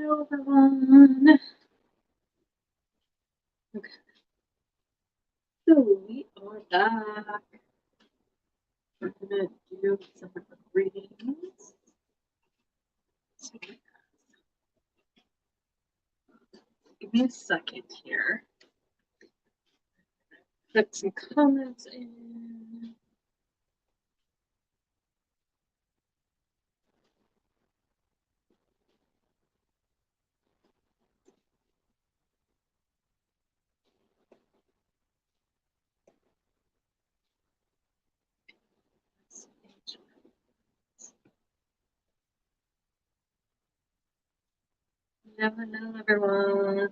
Hello, everyone. Okay, so we are back. We're gonna do some readings. Give me a second here. Put some comments in. Hello, everyone.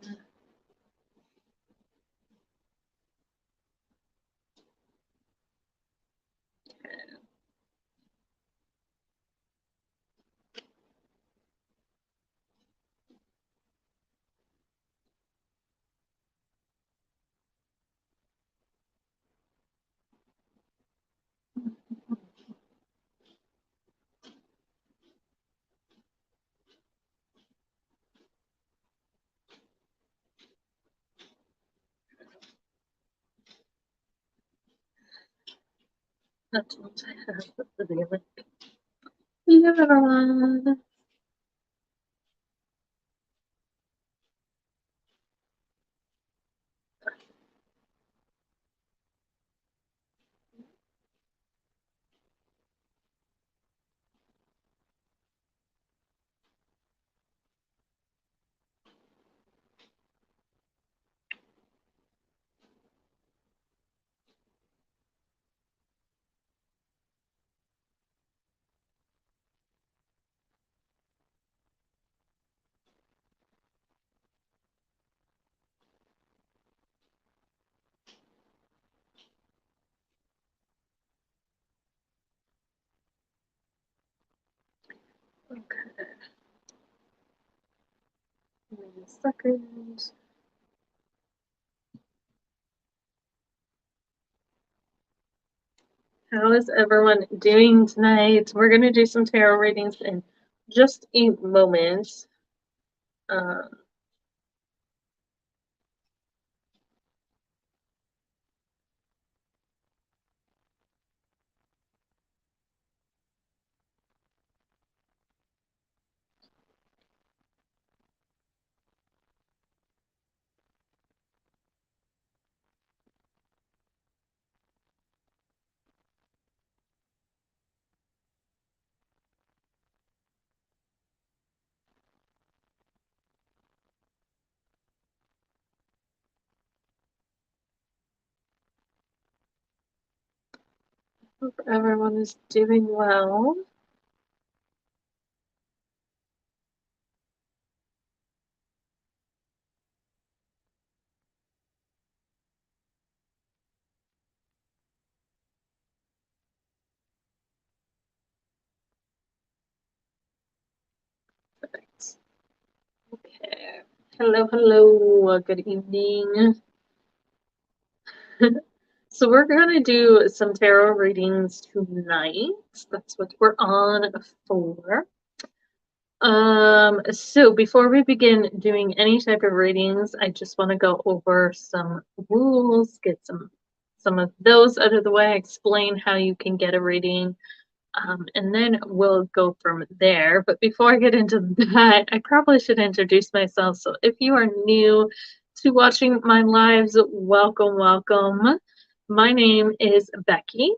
That's what I have for the link. Hello, everyone. Okay. Give me a second. How is everyone doing tonight? We're going to do some tarot readings in just a moment. Hope everyone is doing well. Perfect. Okay. Hello, hello. Good evening. So we're going to do some tarot readings tonight. That's what we're on for. So before we begin doing any type of readings, I just want to go over some rules, get some of those out of the way, explain how you can get a reading, and then we'll go from there. But before I get into that, I probably should introduce myself. So if you are new to watching my lives, welcome, welcome. My name is Becky,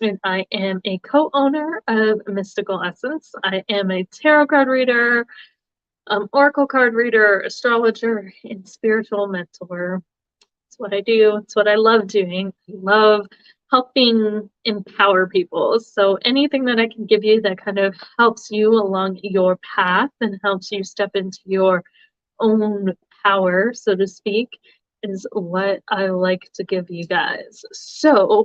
and I am a co-owner of Mystical Essence. I am a tarot card reader, oracle card reader, astrologer, and spiritual mentor. It's what I do. It's what I love doing. I love helping empower people. So anything that I can give you that kind of helps you along your path and helps you step into your own power, so to speak, is what I like to give you guys. So,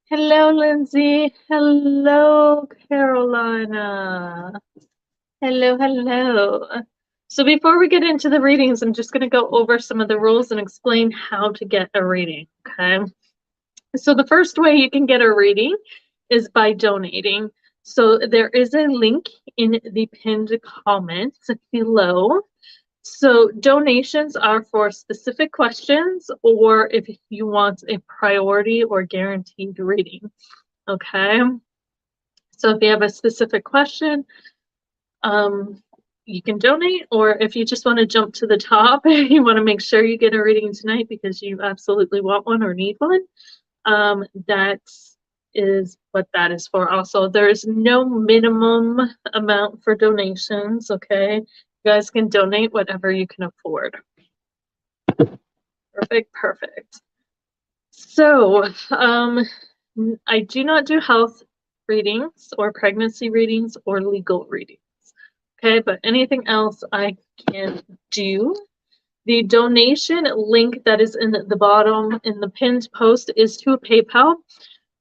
hello, Lyndsey. Hello, Carolina. Hello, hello. So before we get into the readings, I'm just going to go over some of the rules and explain how to get a reading, okay? So the first way you can get a reading is by donating. So there is a link in the pinned comments below. So donations are for specific questions or if you want a priority or guaranteed reading. Okay. So if you have a specific question, you can donate, or if you just want to jump to the top, you want to make sure you get a reading tonight because you absolutely want one or need one, that is what that is for. Also, there is no minimum amount for donations, okay? You guys can donate whatever you can afford. Perfect. So, I do not do health readings or pregnancy readings or legal readings. Okay, but anything else I can do. The donation link that is in the bottom in the pinned post is to PayPal.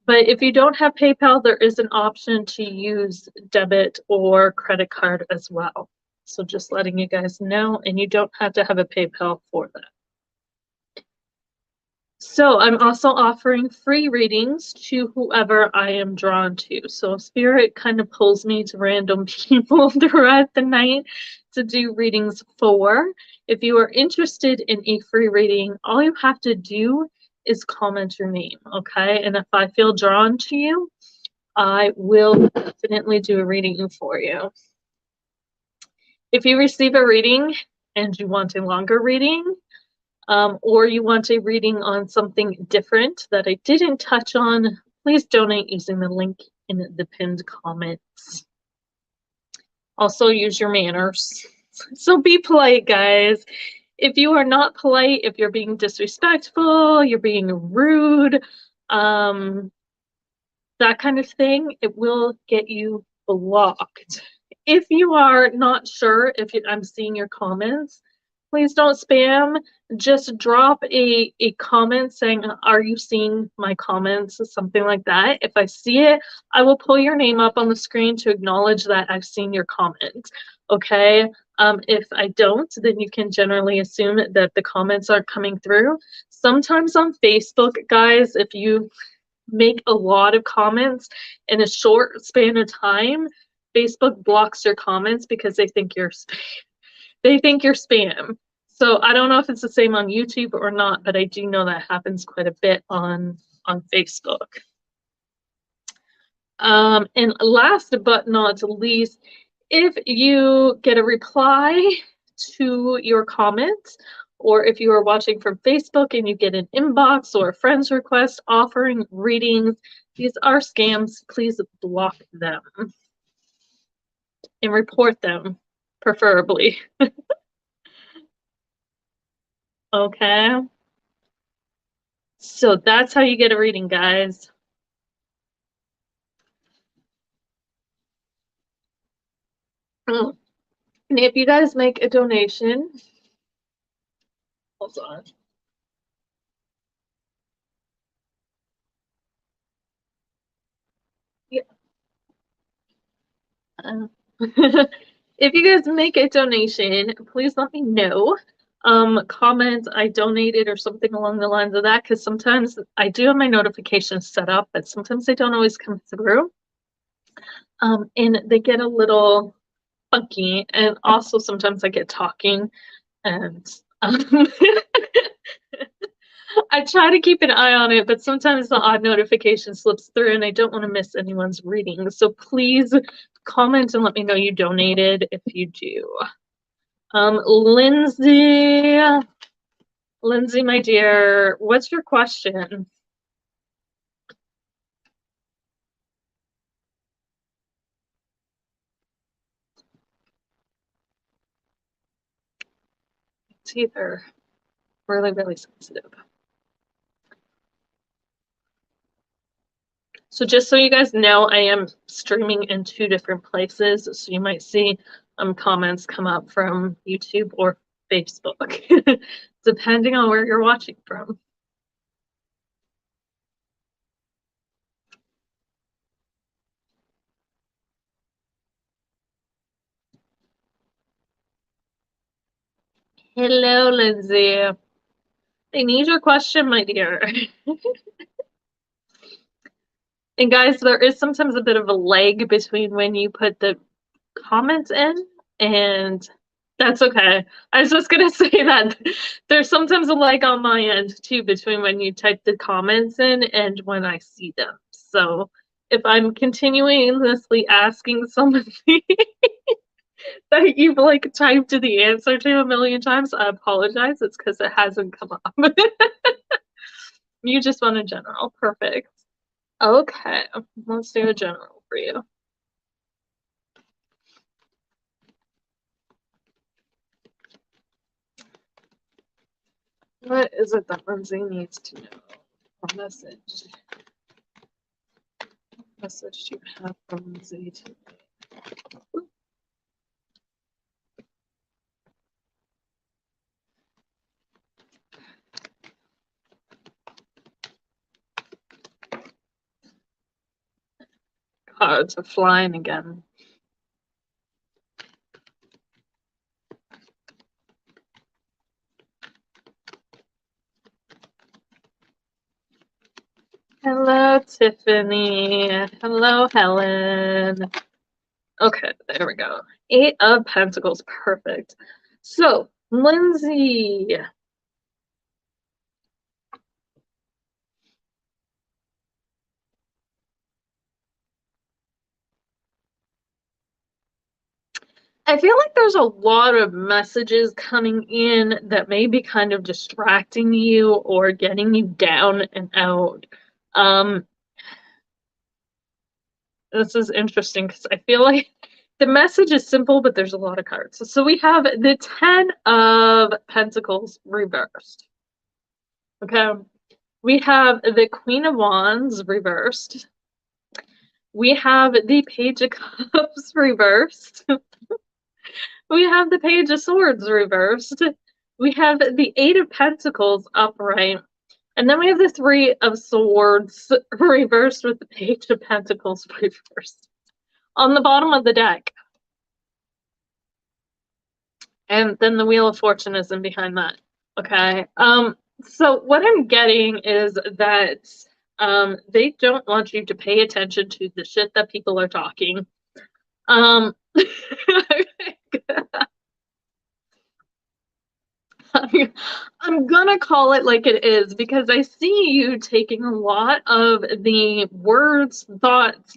But if you don't have PayPal, there is an option to use debit or credit card as well. So just letting you guys know, and you don't have to have a PayPal for that. So I'm also offering free readings to whoever I am drawn to. So Spirit kind of pulls me to random people throughout the night to do readings for. If you are interested in a free reading, all you have to do is comment your name, okay? And if I feel drawn to you, I will definitely do a reading for you. If you receive a reading and you want a longer reading, or you want a reading on something different that I didn't touch on, please donate using the link in the pinned comments. Also, use your manners. So be polite, guys. If you are not polite, if you're being disrespectful, you're being rude, that kind of thing, it will get you blocked. If you are not sure if I'm seeing your comments, please don't spam. Just drop a comment saying, are you seeing my comments? Something like that. If I see it, I will pull your name up on the screen to acknowledge that I've seen your comment. Okay. If I don't, then you can generally assume that the comments aren't coming through. Sometimes on Facebook, guys, if you make a lot of comments in a short span of time, Facebook blocks your comments because they think you're spam. So I don't know if it's the same on YouTube or not, but I do know that happens quite a bit on Facebook. And last but not least, if you get a reply to your comments, or if you are watching from Facebook and you get an inbox or a friend's request offering readings, these are scams. Please block them and report them, preferably. Okay. So that's how you get a reading, guys. And if you guys make a donation, hold on. Yeah. If you guys make a donation, please let me know. Comment I donated or something along the lines of that, because sometimes I do have my notifications set up, but sometimes they don't always come through. And they get a little funky, and also sometimes I get talking, and I try to keep an eye on it, but sometimes the odd notification slips through and I don't want to miss anyone's reading. So please comment and let me know you donated if you do. Lyndsey, my dear, what's your question? It's either really, really sensitive. So just so you guys know, I am streaming in 2 different places. So you might see comments come up from YouTube or Facebook, depending on where you're watching from. Hello, Lyndsey. I need your question, my dear. And guys, there is sometimes a bit of a lag between when you put the comments in, and that's okay. I was just gonna say that there's sometimes a lag on my end too between when you type the comments in and when I see them. So if I'm continuously asking somebody that you've like typed the answer to a million times, I apologize. It's because it hasn't come up. You just want a general. Perfect. Okay, let's do a general for you. What is it that Lyndsey needs to know? A message. Message you have from Lyndsey today. Cards are flying again. Hello, Tiffany. Hello, Helen. Okay, there we go. 8 of Pentacles. Perfect. So, Lyndsey. I feel like there's a lot of messages coming in that may be kind of distracting you or getting you down and out. This is interesting because I feel like the message is simple, but there's a lot of cards. So we have the 10 of Pentacles reversed. Okay. We have the Queen of Wands reversed. We have the Page of Cups reversed. We have the Page of Swords reversed. We have the 8 of Pentacles upright. And then we have the 3 of Swords reversed with the Page of Pentacles reversed on the bottom of the deck. And then the Wheel of Fortune is in behind that. Okay. So what I'm getting is that they don't want you to pay attention to the shit that people are talking. I'm gonna call it like it is because I see you taking a lot of the words, thoughts,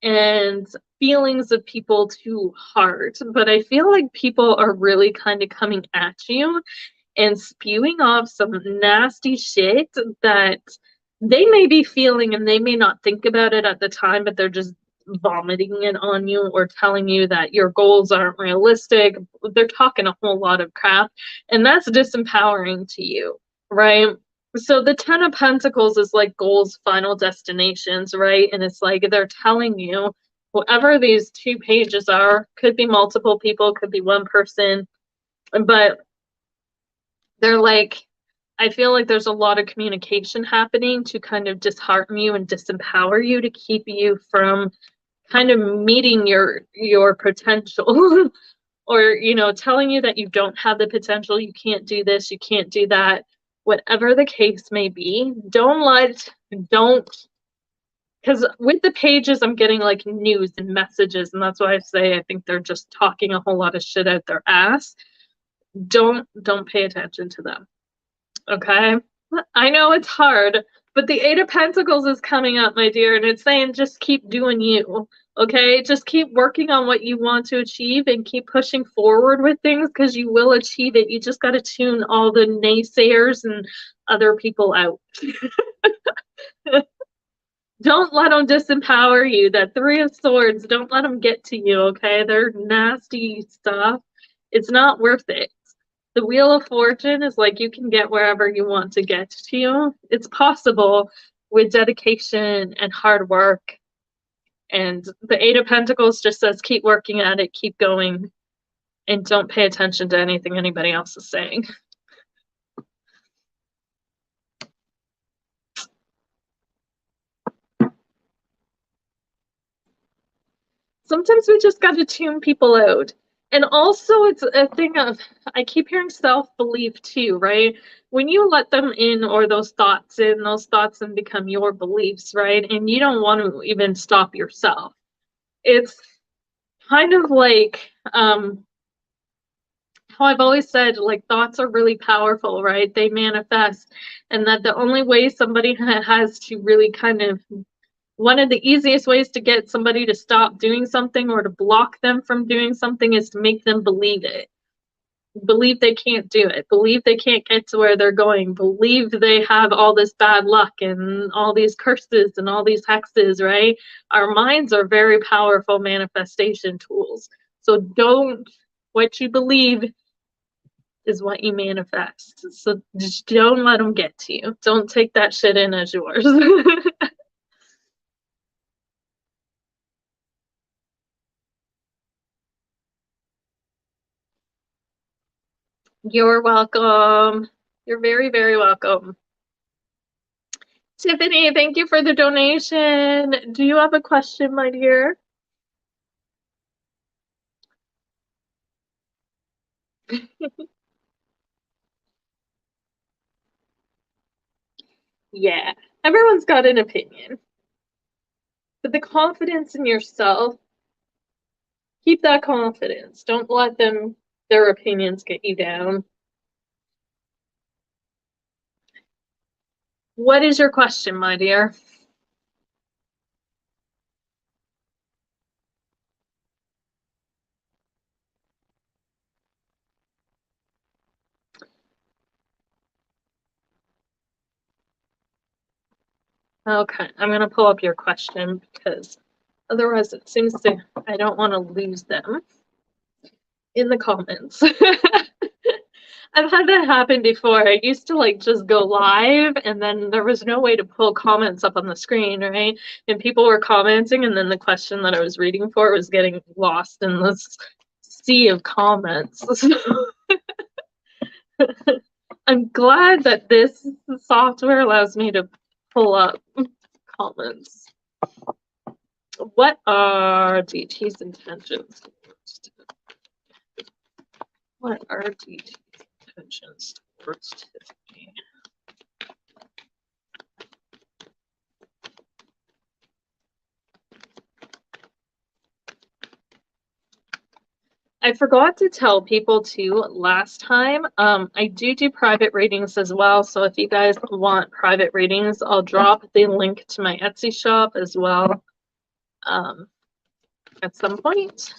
and feelings of people to heart. But I feel like people are really kind of coming at you and spewing off some nasty shit that they may be feeling and they may not think about it at the time, but they're just vomiting it on you or telling you that your goals aren't realistic. They're talking a whole lot of crap, and that's disempowering to you, right? So the 10 of Pentacles is like goals, final destinations, right? And it's like they're telling you whoever these 2 pages are, could be multiple people, could be one person, but they're like, I feel like there's a lot of communication happening to kind of dishearten you and disempower you to keep you from kind of meeting your potential or, you know, telling you that you don't have the potential, you can't do this, you can't do that. Whatever the case may be, don't, because with the pages, I'm getting like news and messages, and that's why I say I think they're just talking a whole lot of shit out their ass. Don't pay attention to them. Okay? I know it's hard, but the 8 of Pentacles is coming up, my dear, and it's saying just keep doing you. Okay? Just keep working on what you want to achieve and keep pushing forward with things because you will achieve it. You just got to tune all the naysayers and other people out. Don't let them disempower you. That 3 of Swords, don't let them get to you, okay? They're nasty stuff. It's not worth it. The Wheel of Fortune is like you can get wherever you want to get to you. It's possible with dedication and hard work. And the 8 of Pentacles just says keep working at it, keep going, and don't pay attention to anything anybody else is saying. Sometimes we just got to tune people out. And also, it's a thing of, I keep hearing self-belief too, right? When you let them in or those thoughts in become your beliefs, right? And you don't want to even stop yourself. It's kind of like how I've always said, like, thoughts are really powerful, right? They manifest, and that the only way somebody has to really kind of, one of the easiest ways to get somebody to stop doing something or to block them from doing something is to make them believe it. Believe they can't do it. Believe they can't get to where they're going. Believe they have all this bad luck and all these curses and all these hexes, right? Our minds are very powerful manifestation tools. So don't, what you believe is what you manifest. So just don't let them get to you. Don't take that shit in as yours. You're welcome. You're very, very welcome. Tiffany, thank you for the donation. Do you have a question, my dear? Yeah, everyone's got an opinion. But the confidence in yourself, keep that confidence. Don't let their opinions get you down. What is your question, my dear? Okay, I'm going to pull up your question because otherwise it seems to, I don't want to lose them in the comments. I've had that happen before. I used to like just go live and then there was no way to pull comments up on the screen, right? And people were commenting and then the question that I was reading for was getting lost in this sea of comments. I'm glad that this software allows me to pull up comments. What are DT's intentions? What are DT's intentions towards Tiffany? I forgot to tell people too last time. I do private readings as well. So if you guys want private readings, I'll drop the link to my Etsy shop as well at some point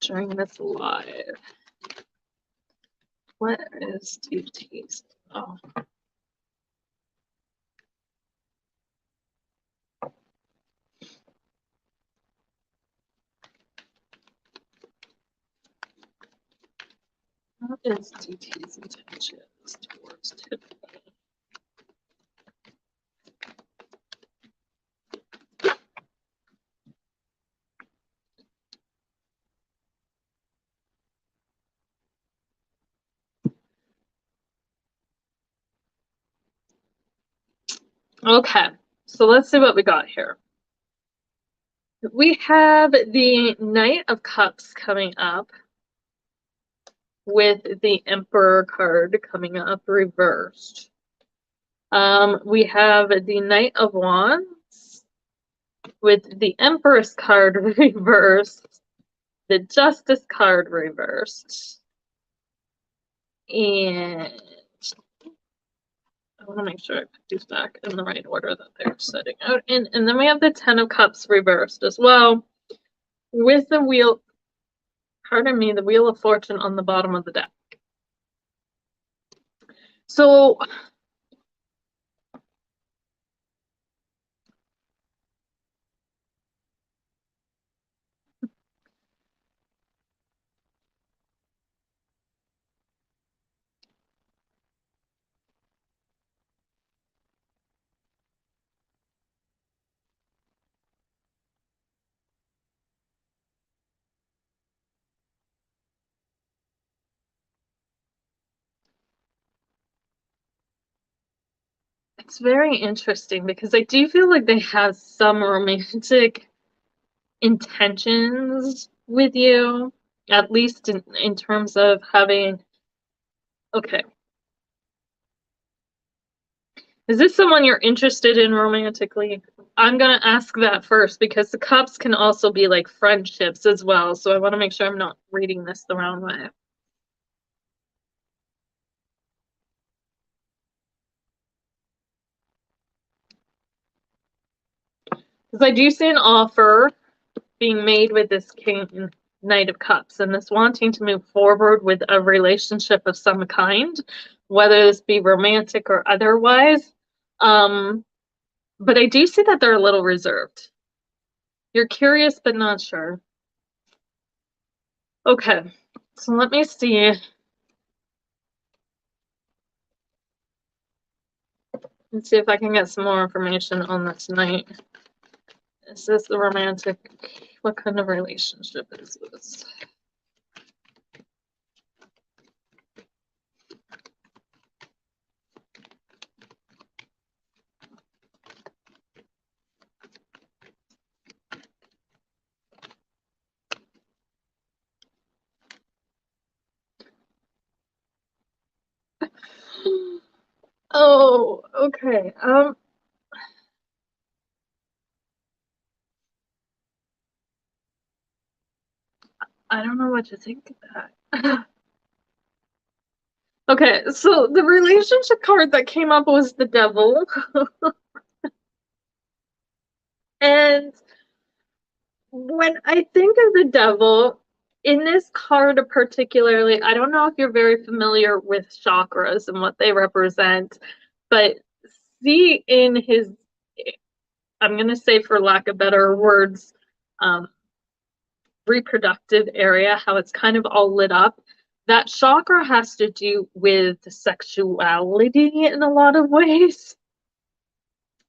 during this live. What is DT's? Oh. What is DT's intentions towards Tiffany? Okay, so let's see what we got here. We have the Knight of Cups coming up with the Emperor card coming up reversed. We have the Knight of Wands with the Empress card reversed, the Justice card reversed, and I want to make sure I put these back in the right order that they're setting out in. And then we have the Ten of Cups reversed as well with the wheel, pardon me, the Wheel of Fortune on the bottom of the deck. So it's very interesting because I do feel like they have some romantic intentions with you, at least in terms of having, okay. Is this someone you're interested in romantically? I'm gonna ask that first because the cups can also be like friendships as well. So I want to make sure I'm not reading this the wrong way. Because I do see an offer being made with this King Knight of Cups and this wanting to move forward with a relationship of some kind, whether this be romantic or otherwise. But I do see that they're a little reserved. You're curious but not sure. Okay, so let me see. Let's see if I can get some more information on this tonight. Is this the romantic? What kind of relationship is this? Oh, okay. I don't know what to think of that. Okay, so the relationship card that came up was the devil. And when I think of the devil, in this card particularly, I don't know if you're very familiar with chakras and what they represent, but see in his, I'm going to say for lack of better words, um, reproductive area, how it's kind of all lit up. That chakra has to do with sexuality in a lot of ways.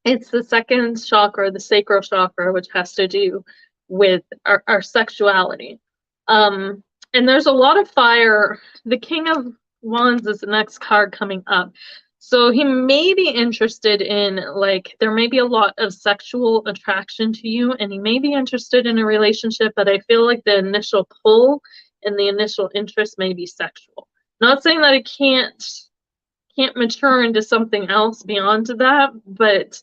It's the second chakra, the sacral chakra, which has to do with our sexuality. And there's a lot of fire. The King of Wands is the next card coming up. So he may be interested in, like, there may be a lot of sexual attraction to you, and he may be interested in a relationship, but I feel like the initial pull and the initial interest may be sexual. Not saying that it can't mature into something else beyond that, but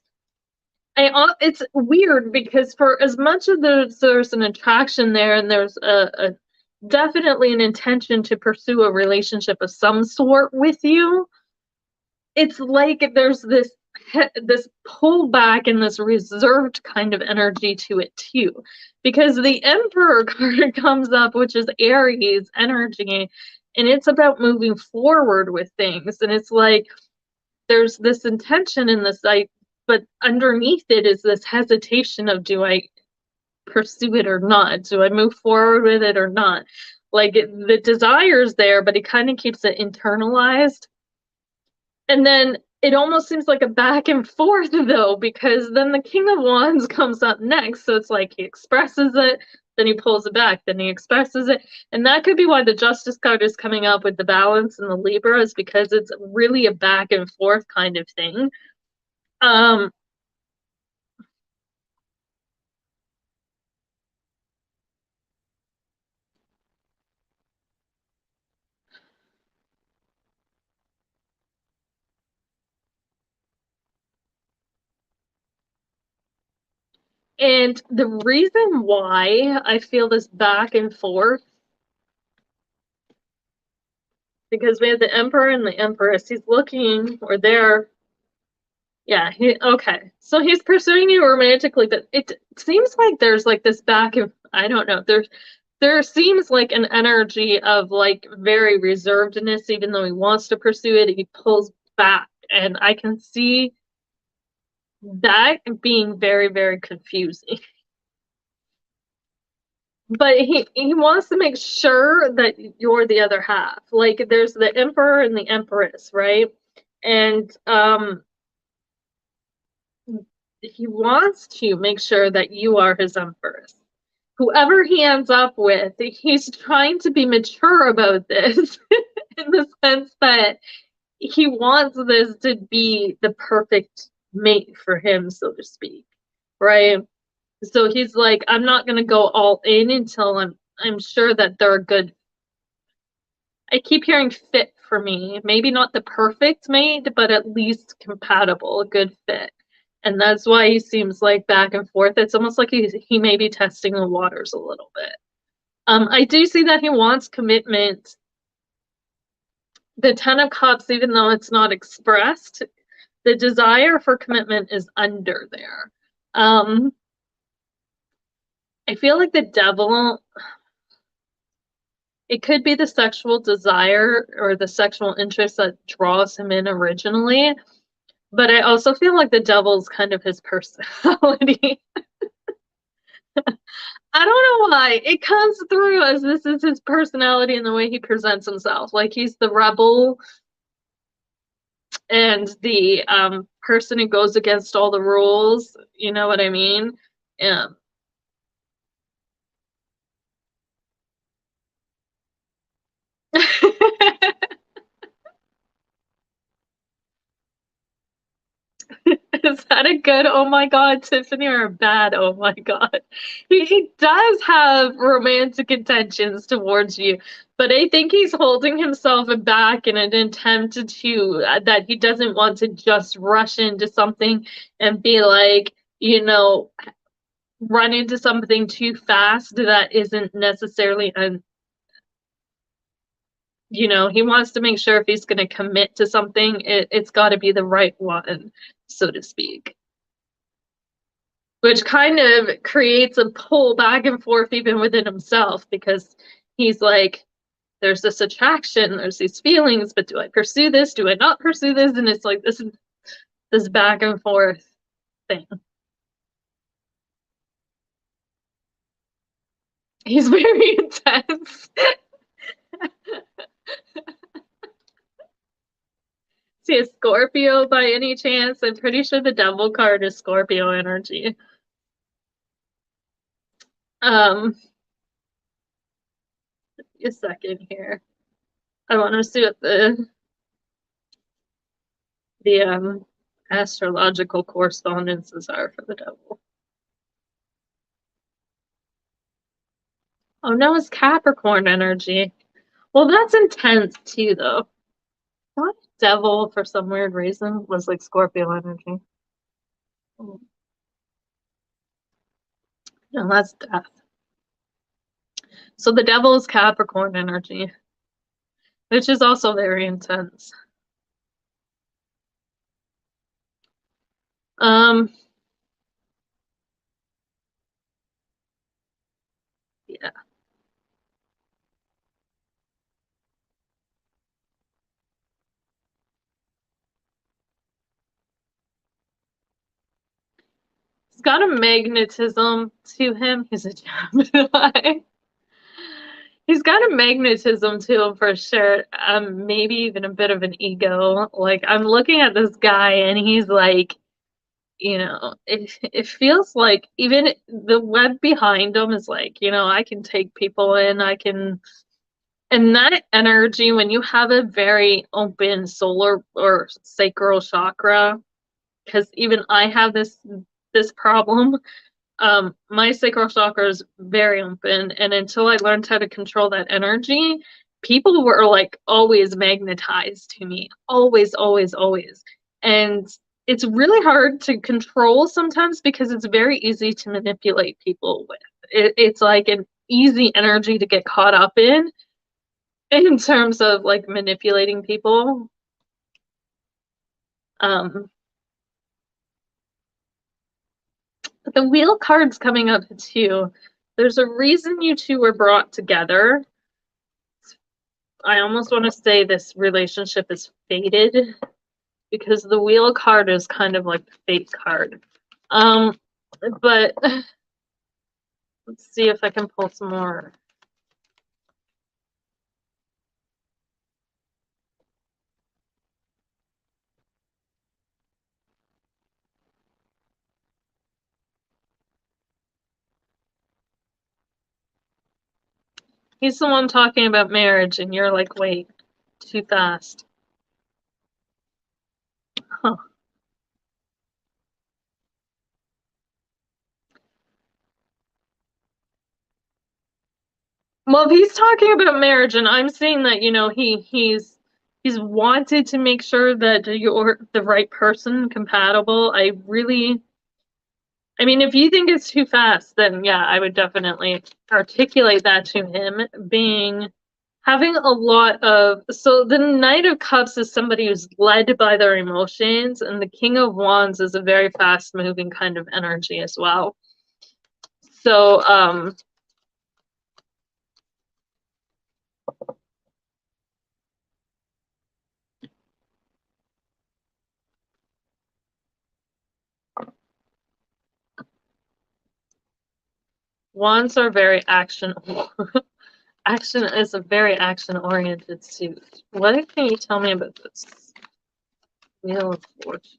it's weird because for as much of there's an attraction there and there's a definitely an intention to pursue a relationship of some sort with you, it's like there's this pullback and this reserved kind of energy to it too, because the Emperor card comes up, which is Aries energy, and it's about moving forward with things, and it's like there's this intention in this, like, but underneath it is this hesitation of, do I pursue it or not? Do I move forward with it or not? Like the desire's there, but he kind of keeps it internalized. And then it almost seems like a back and forth though, because then the King of Wands comes up next. So it's like he expresses it, then he pulls it back, then he expresses it. And that could be why the Justice card is coming up with the Balance and the Libra, is because it's really a back and forth kind of thing. Um, and the reason why I feel this back and forth, because we have the Emperor and the Empress. He's looking, or they're, yeah, okay. So he's pursuing you romantically, but it seems like there's like this back and, I don't know, there seems like an energy of like very reservedness, even though he wants to pursue it, he pulls back. And I can see that being very, very confusing. But he wants to make sure that you're the other half. Like there's the Emperor and the Empress, right? And he wants to make sure that you are his Empress. Whoever he ends up with, he's trying to be mature about this in the sense that he wants this to be the perfect mate for him, so to speak, right? So he's like, I'm not gonna go all in until I'm sure that they're a good. I keep hearing fit for me. Maybe not the perfect mate, but at least compatible, a good fit. And that's why he seems like back and forth. It's almost like he may be testing the waters a little bit. I do see that he wants commitment. The Ten of Cups, even though it's not expressed, the desire for commitment is under there. I feel like the devil, it could be the sexual desire or the sexual interest that draws him in originally, but I also feel like the devil's kind of his personality. I don't know why. It comes through as this is his personality and the way he presents himself. Like he's the rebel and the person who goes against all the rules. You know what I mean? Um, Is that a good oh my god, Tiffany, or a bad oh my god? He does have romantic intentions towards you, but I think he's holding himself back in an attempt to that he doesn't want to just rush into something and be like, run into something too fast that isn't necessarily he wants to make sure if he's going to commit to something, it's got to be the right one, so to speak. Which kind of creates a pull back and forth even within himself because he's like, there's this attraction, there's these feelings, but do I pursue this? Do I not pursue this? And it's like this back and forth thing. He's very intense. Is he a Scorpio by any chance? I'm pretty sure the devil card is Scorpio energy. Um, a second here. I want to see what the astrological correspondences are for the devil. Oh no, it's Capricorn energy. Well, that's intense too, though. What devil, for some weird reason, was like Scorpio energy. No, that's death. So the devil is Capricorn energy, which is also very intense. Um, yeah. He's got a magnetism to him. He's a Gemini. He's got a magnetism to him for sure. Maybe even a bit of an ego. Like I'm looking at this guy and he's like, it feels like even the web behind him is like, I can take people in, and that energy when you have a very open solar or sacral chakra, because even I have this problem. My sacral chakra is very open, and until I learned how to control that energy, people were like always magnetized to me, always, always, always. And it's really hard to control sometimes because it's very easy to manipulate people with. It's like an easy energy to get caught up in terms of like manipulating people. Um, but the wheel card's coming up too. There's a reason you two were brought together. I almost want to say this relationship is fated because the wheel card is kind of like the fate card. But let's see if I can pull some more. He's the one talking about marriage, and you're like, wait, too fast. Huh. Well, if he's talking about marriage, and I'm seeing that, he's he's wanted to make sure that you're the right person, compatible. I mean, if you think it's too fast, then yeah, I would definitely articulate that to him, having a lot of, so the Knight of Cups is somebody who's led by their emotions, and the King of Wands is a very fast moving kind of energy as well. So, Wands are very action. Action is a very action-oriented suit. What can you tell me about this Wheel of Fortune?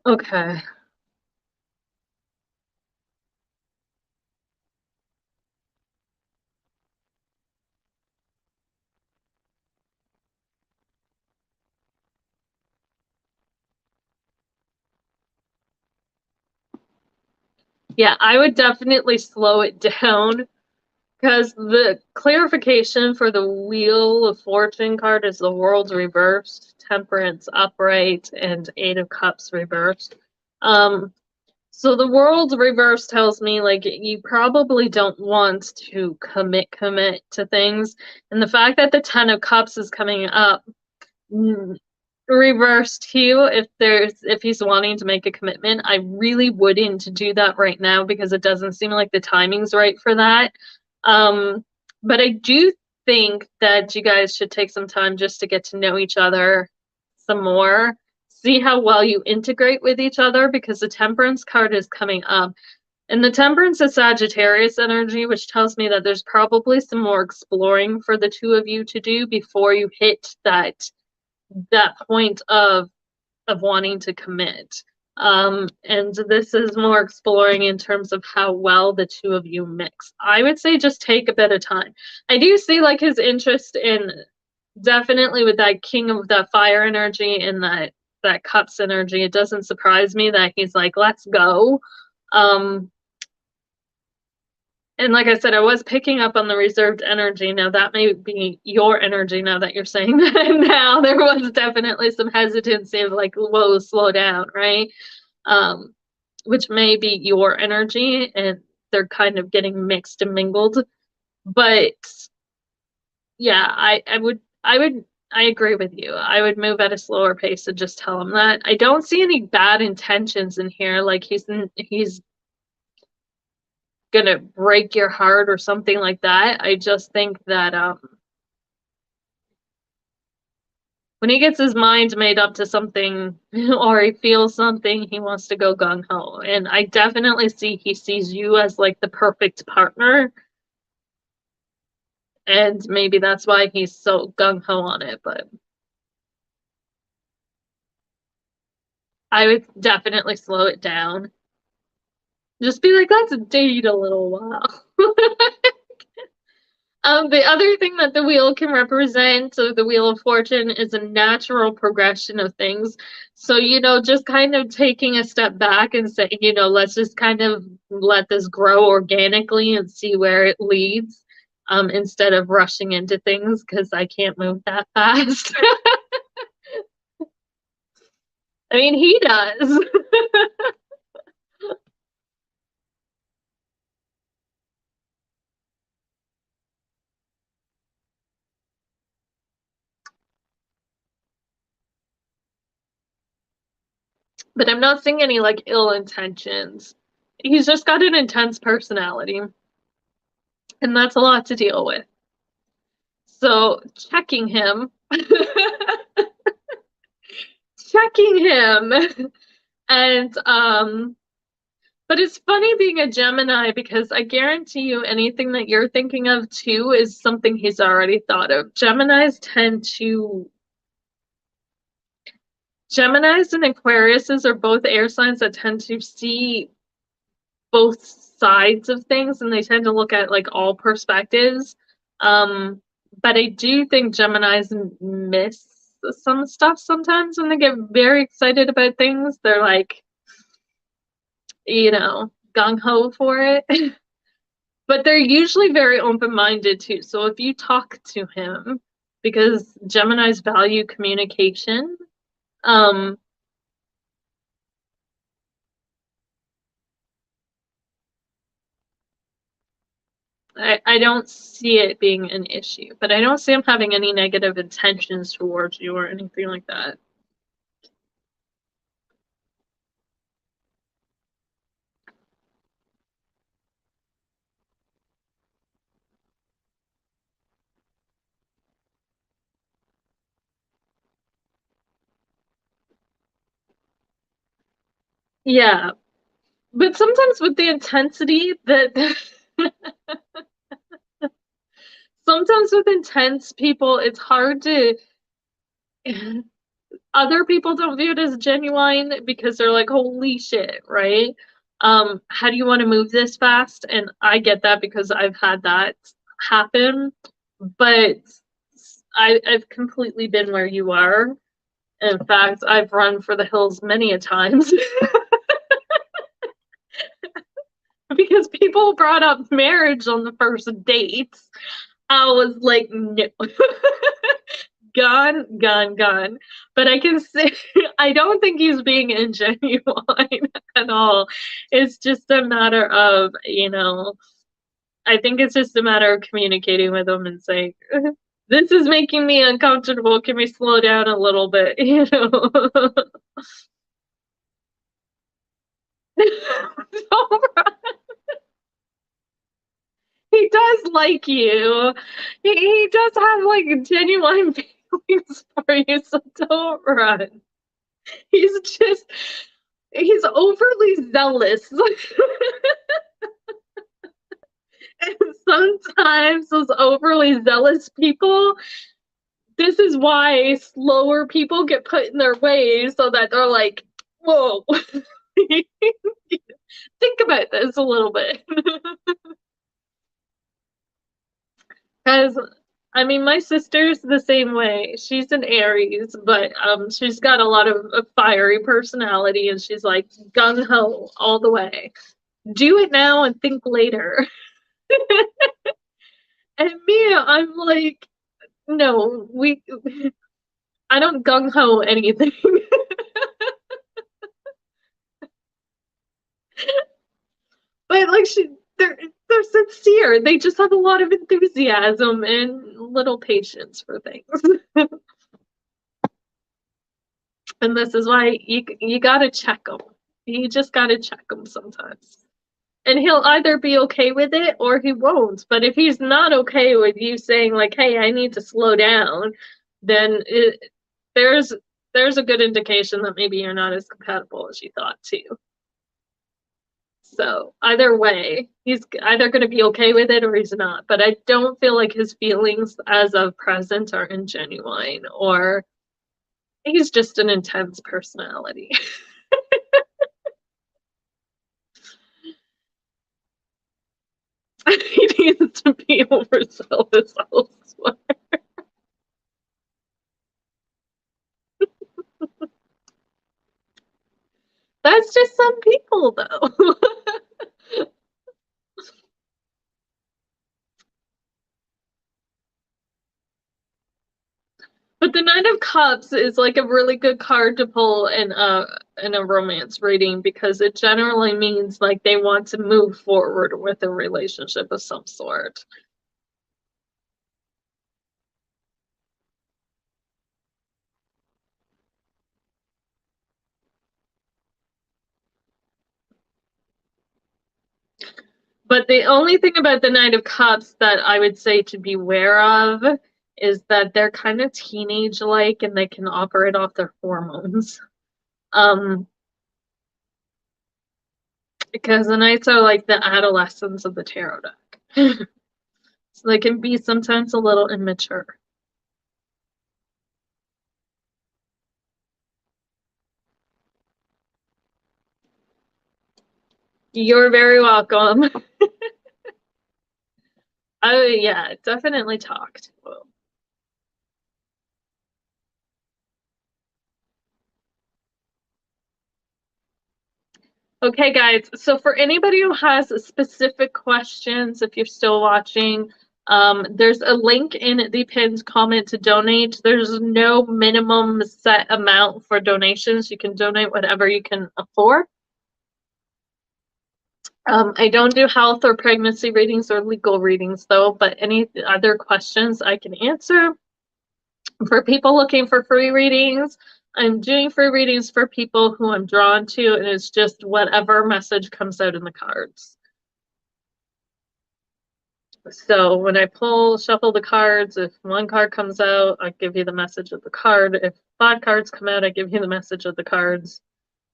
Okay. Yeah, I would definitely slow it down, because the clarification for the Wheel of Fortune card is the World's reversed, Temperance upright, and Eight of Cups reversed. So the World's reversed tells me like you probably don't want to commit to things, and the fact that the Ten of Cups is coming up reversed too, if he's wanting to make a commitment, I really wouldn't do that right now, because it doesn't seem like the timing's right for that. But I do think that you guys should take some time just to get to know each other some more, see how well you integrate with each other, because the Temperance card is coming up. And the Temperance is Sagittarius energy, which tells me that there's probably some more exploring for the two of you to do before you hit that point of wanting to commit. And this is more exploring in terms of how well the two of you mix. I would say just take a bit of time. I do see like his interest in, definitely with that King of that fire energy and that Cups energy. It doesn't surprise me that he's like, let's go. And like I said, I was picking up on the reserved energy. Now that may be your energy now that you're saying that. Now there was definitely some hesitancy of like, whoa, slow down, right? Which may be your energy, and they're kind of getting mixed and mingled. But yeah, I agree with you. I would move at a slower pace and just tell him that. I don't see any bad intentions in here. Like he's gonna break your heart or something like that. I just think that when he gets his mind made up to something or he feels something, he wants to go gung ho. And I definitely see he sees you as like the perfect partner. And maybe that's why he's so gung ho on it. But I would definitely slow it down. Just be like, let's date a little while. The other thing that the wheel can represent, so the Wheel of Fortune, is a natural progression of things. So, just kind of taking a step back and say, let's just kind of let this grow organically and see where it leads, instead of rushing into things, because I can't move that fast. I mean, he does. But I'm not seeing any like ill intentions. He's just got an intense personality, and that's a lot to deal with. So checking him, checking him, and but it's funny being a Gemini because I guarantee you anything that you're thinking of too is something he's already thought of. Geminis and Aquariuses are both air signs that tend to see both sides of things and they tend to look at like all perspectives. But I do think Geminis miss some stuff sometimes when they get very excited about things. They're like, gung ho for it. But they're usually very open-minded too. So if you talk to him, because Geminis value communication, um, I don't see it being an issue, but I don't see him having any negative intentions towards you or anything like that. Yeah, but sometimes with the intensity that sometimes with intense people, it's hard to other people don't view it as genuine because they're like, holy shit, right? How do you want to move this fast? And I get that because I've had that happen, but I've completely been where you are. In fact, I've run for the hills many a times because people brought up marriage on the first date. I was like, no. Gone, gone, gone. But I can say, I don't think he's being ingenuine at all. It's just a matter of, I think it's just a matter of communicating with him and saying, this is making me uncomfortable. Can we slow down a little bit? He does like you. He does have like genuine feelings for you, so don't run. He's just he's overly zealous. And sometimes those overly zealous people, this is why slower people get put in their way so that they're like, whoa. Think about this a little bit. Because I mean, my sister's the same way. She's an Aries, but she's got a lot of fiery personality, and she's like gung ho all the way. Do it now and think later. And me, I'm like, no, I don't gung ho anything. But like they're sincere. They just have a lot of enthusiasm and little patience for things. And this is why you gotta check them. You just gotta check them sometimes. And he'll either be okay with it or he won't. But if he's not okay with you saying like, "Hey, I need to slow down," then there's there's a good indication that maybe you're not as compatible as you thought too. So either way, he's either going to be okay with it or he's not. But I don't feel like his feelings as of present are ingenuine or he's just an intense personality. He needs to be overzealous elsewhere. That's just some people, though. But the Nine of Cups is like a really good card to pull in a romance reading because it generally means like they want to move forward with a relationship of some sort. But the only thing about the Knight of Cups that I would say to beware of is that they're kind of teenage-like and they can operate off their hormones. Because the Knights are like the adolescents of the tarot deck. So they can be sometimes a little immature. You're very welcome. Oh yeah, definitely talked. Okay, guys, so for anybody who has specific questions, if you're still watching, there's a link in the pinned comment to donate. There's no minimum set amount for donations. You can donate whatever you can afford. I don't do health or pregnancy readings or legal readings, though, but any other questions I can answer. For people looking for free readings, I'm doing free readings for people who I'm drawn to, and it's just whatever message comes out in the cards. So when I shuffle the cards, if one card comes out, I give you the message of the card. If 5 cards come out, I give you the message of the cards,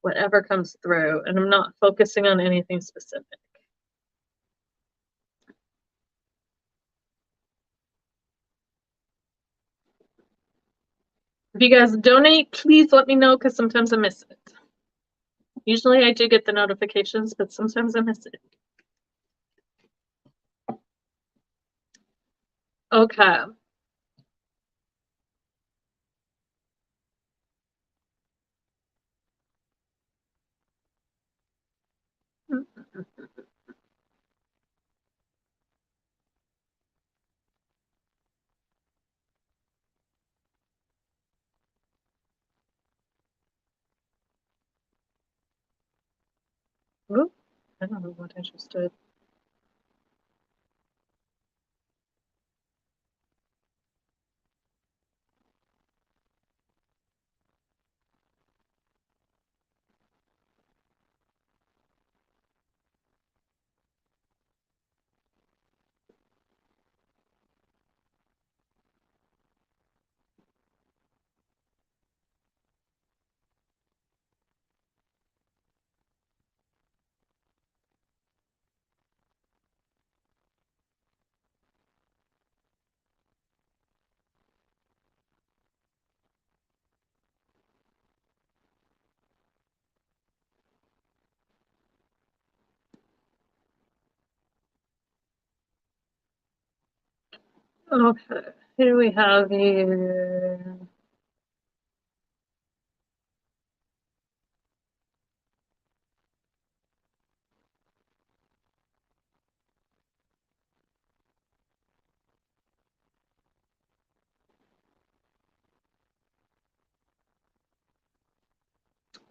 whatever comes through. And I'm not focusing on anything specific. If you guys donate, please let me know, because sometimes I miss it. Usually I do get the notifications, but sometimes I miss it. Okay. Ooh, I don't know what I just did. Okay, who do we have here?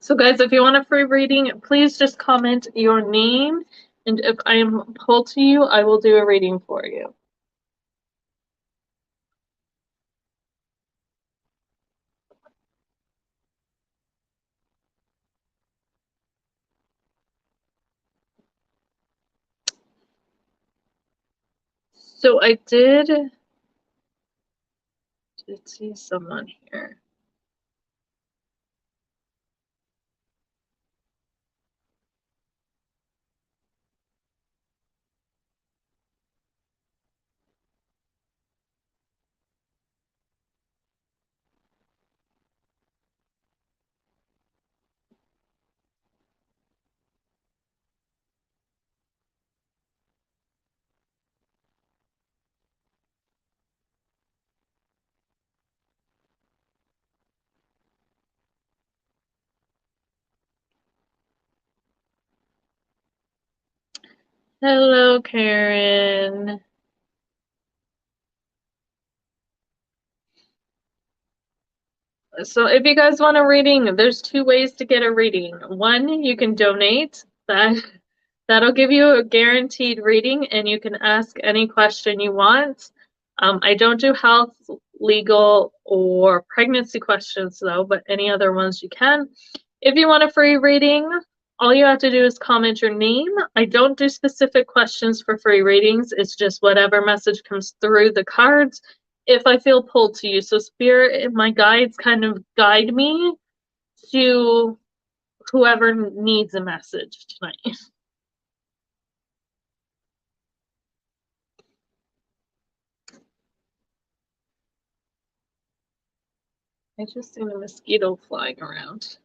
So guys, if you want a free reading, please just comment your name, and if I am pulled to you, I will do a reading for you. So I did see someone here. Hello, Karen. So if you guys want a reading, there's 2 ways to get a reading. One, you can donate. That'll give you a guaranteed reading, and you can ask any question you want. I don't do health, legal, or pregnancy questions, though, but any other ones you can. If you want a free reading, all you have to do is comment your name. I don't do specific questions for free readings. It's just whatever message comes through the cards. if I feel pulled to you. So spirit and my guides kind of guide me to whoever needs a message tonight. I just seen a mosquito flying around.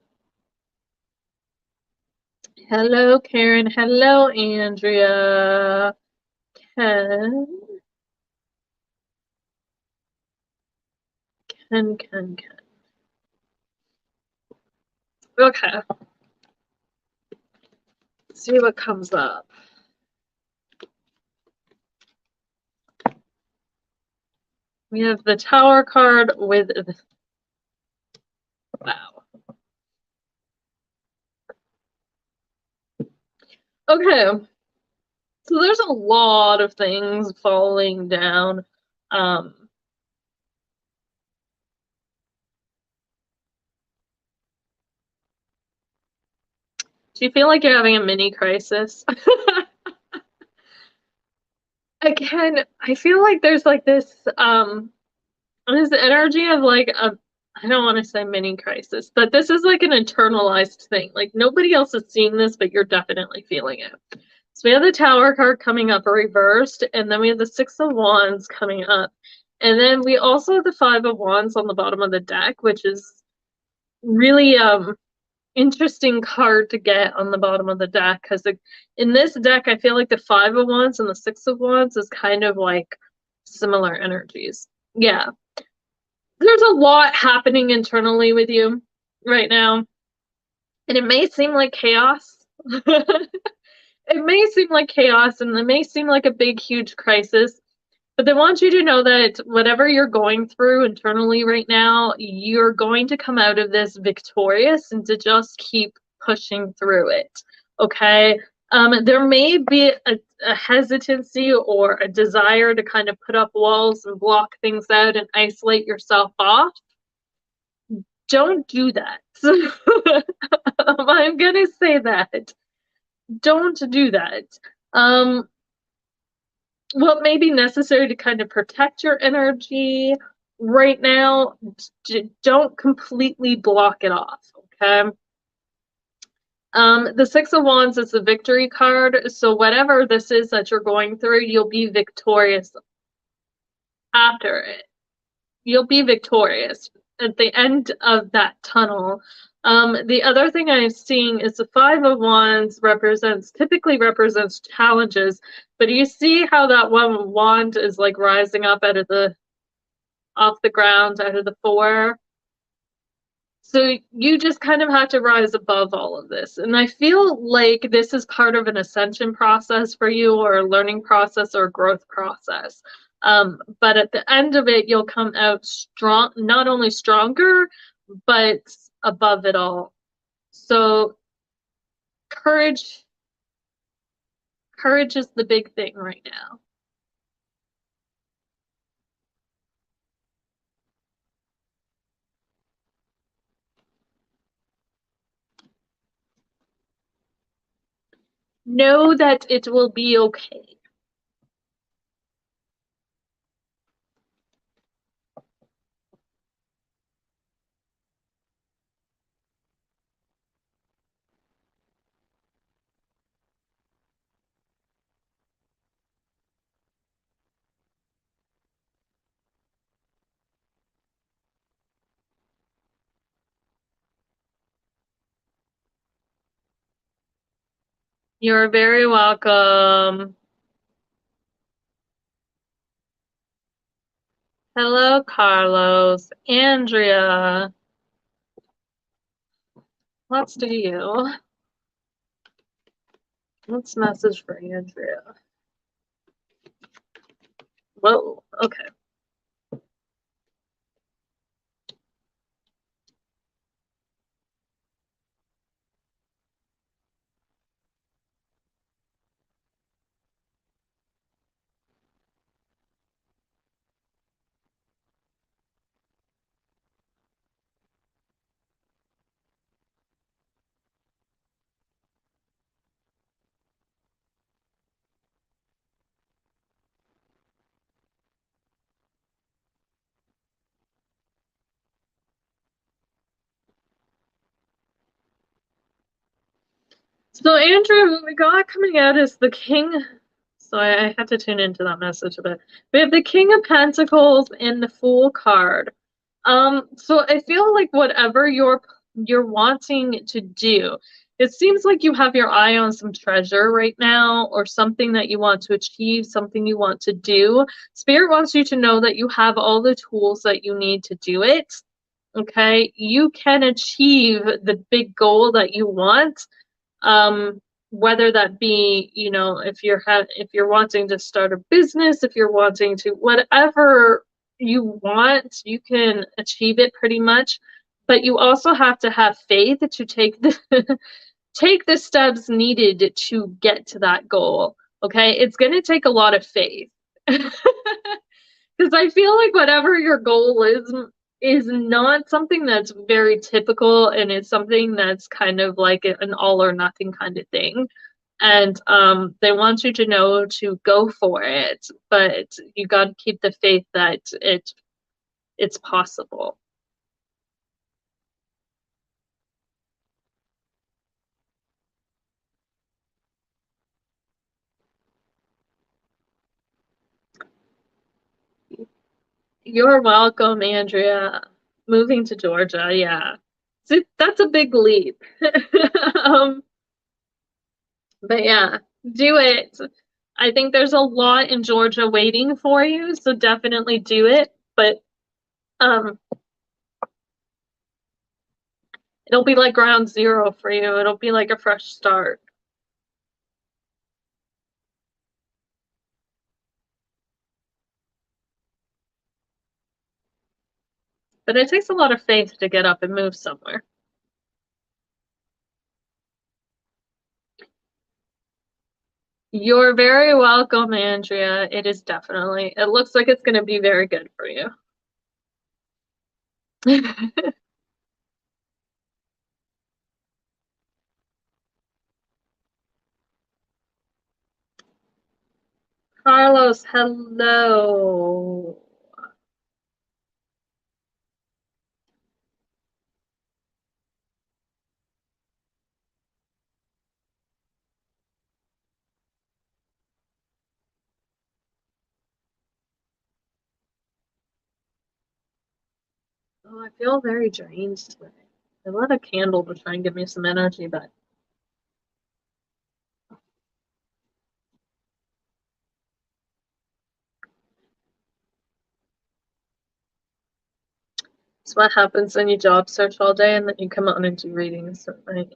Hello, Karen. Hello, Andrea. Ken. Ken. Okay. Let's see what comes up. We have the Tower card with the... Wow. Okay. So there's a lot of things falling down. Do you feel like you're having a mini crisis? Again, I feel like there's like this energy of like a, I don't want to say mini crisis, but this is like an internalized thing. Like nobody else is seeing this, but you're definitely feeling it. So we have the Tower card coming up reversed, and then we have the Six of Wands coming up. And then we also have the Five of Wands on the bottom of the deck, which is really interesting card to get on the bottom of the deck, because in this deck I feel like the Five of Wands and the Six of Wands is kind of like similar energies. Yeah, there's a lot happening internally with you right now, and it may seem like chaos. It may seem like chaos, and it may seem like a big huge crisis, but they want you to know that whatever you're going through internally right now, you're going to come out of this victorious, and to just keep pushing through it. Okay? There may be a hesitancy or a desire to kind of put up walls and block things out and isolate yourself off. Don't do that. I'm going to say that. Don't do that. What may be necessary to kind of protect your energy right now, don't completely block it off, okay? The Six of Wands is the victory card, so whatever this is that you're going through, you'll be victorious after it. You'll be victorious at the end of that tunnel. The other thing I'm seeing is the Five of Wands typically represents challenges, but you see how that one wand is like rising up off the ground, out of the four. So you just kind of have to rise above all of this. And I feel like this is part of an ascension process for you, or a learning process, or a growth process. But at the end of it, you'll come out strong, not only stronger, but above it all. So courage is the big thing right now. Know that it will be okay. You're very welcome. Hello, Carlos. Andrea. Let's do you. What's message for Andrea? Whoa, okay. So Andrea, what we got coming out is the King. So I had to tune into that message a bit. We have the King of Pentacles and the Fool card. So I feel like whatever you're wanting to do, it seems like you have your eye on some treasure right now, or something that you want to achieve, something you want to do. Spirit wants you to know that you have all the tools that you need to do it. Okay, you can achieve the big goal that you want, whether that be, you know, if you're wanting to start a business, if you're wanting to, whatever you want, you can achieve it pretty much. But you also have to have faith to take the take the steps needed to get to that goal. Okay, it's going to take a lot of faith. Because I feel like whatever your goal is not something that's very typical, and it's something that's kind of like an all or nothing kind of thing. And they want you to know to go for it, but you got to keep the faith that it's possible. You're welcome, Andrea. Moving to Georgia, yeah. So that's a big leap. um, but yeah, do it. I think there's a lot in Georgia waiting for you, so definitely do it. But um, it'll be like ground zero for you. It'll be like a fresh start. But it takes a lot of faith to get up and move somewhere. You're very welcome, Andrea. It is definitely, it looks like it's going to be very good for you. Carlos, hello. Oh, I feel very drained today. I lit a candle to try and give me some energy, but it's what happens when you job search all day and then you come out and do readings at night.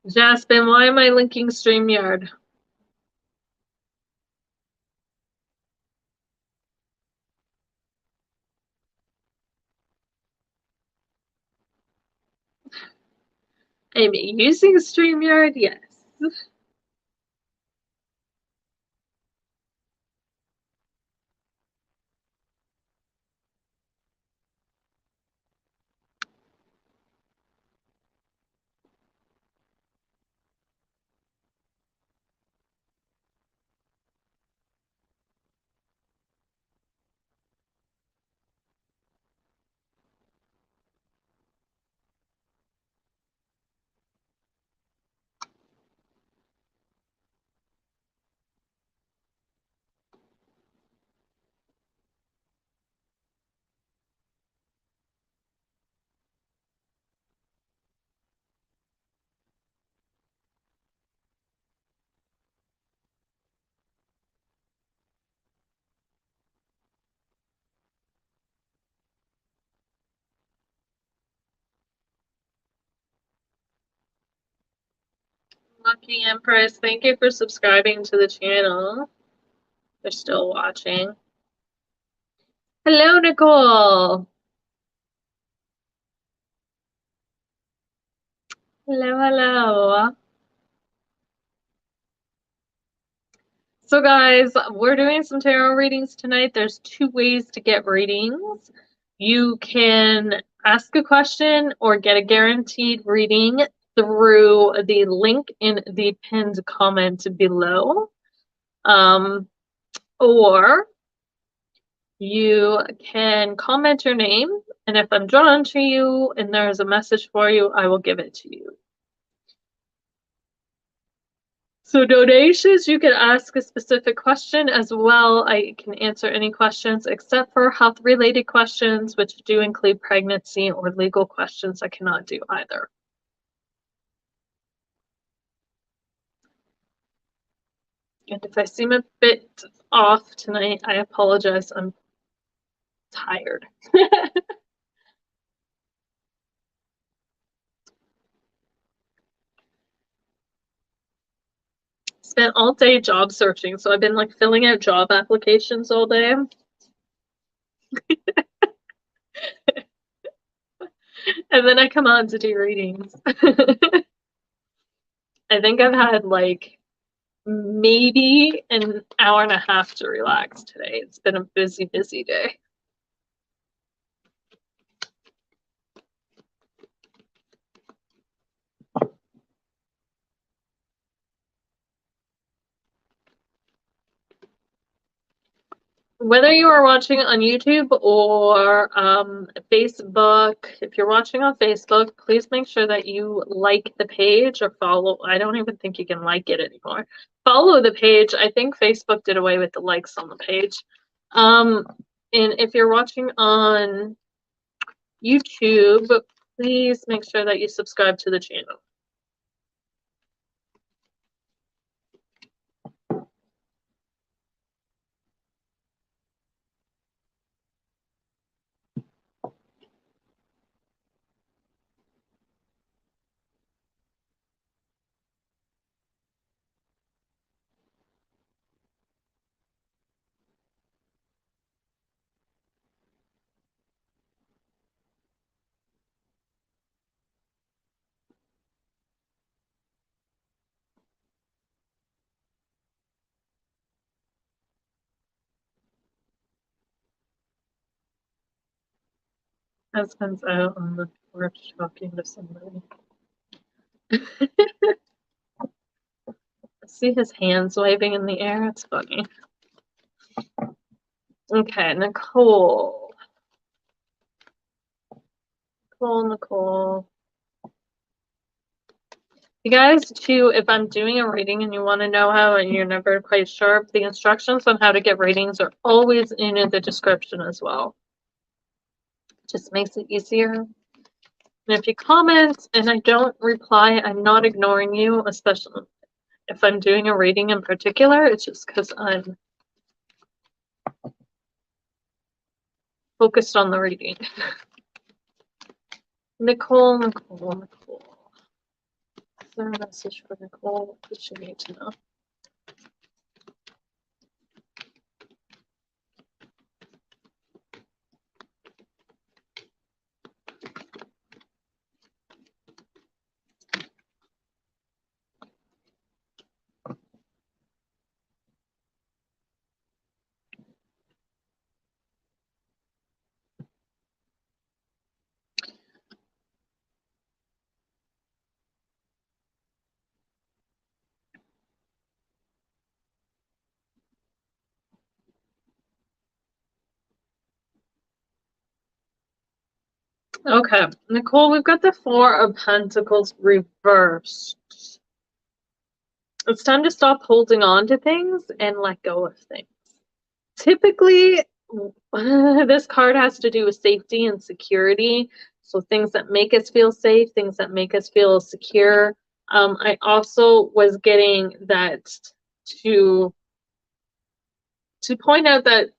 Jasmine, why am I linking StreamYard? I'm using StreamYard, yes. Lucky Empress, thank you for subscribing to the channel. They're still watching. Hello, Nicole. Hello, hello. So guys, we're doing some tarot readings tonight. There's two ways to get readings. You can ask a question or get a guaranteed reading through the link in the pinned comment below. Or you can comment your name, and if I'm drawn to you and there is a message for you, I will give it to you. So donations, you can ask a specific question as well. I can answer any questions except for health-related questions, which do include pregnancy or legal questions. I cannot do either. And if I seem a bit off tonight, I apologize. I'm tired. Spent all day job searching, so I've been like filling out job applications all day. And then I come on to do readings. I think I've had like maybe an hour and a half to relax today. It's been a busy, busy day. Whether you are watching on YouTube or Facebook, if you're watching on Facebook, please make sure that you like the page or follow. I don't even think you can like it anymore. Follow the page. I think Facebook did away with the likes on the page. And if you're watching on YouTube, please make sure that you subscribe to the channel. Husband's out on the porch talking to somebody. I see his hands waving in the air. It's funny. Okay, Nicole. Nicole. You guys, too, if I'm doing a reading and you want to know how and you're never quite sure, the instructions on how to get readings are always in the description as well. Just makes it easier. And if you comment and I don't reply, I'm not ignoring you, especially if I'm doing a reading in particular. It's just because I'm focused on the reading. Nicole. Is there a message for Nicole? What does she need to know? Okay, Nicole, we've got the Four of Pentacles reversed. It's time to stop holding on to things and let go of things. Typically, this card has to do with safety and security. So things that make us feel safe, things that make us feel secure. I also was getting that to point out that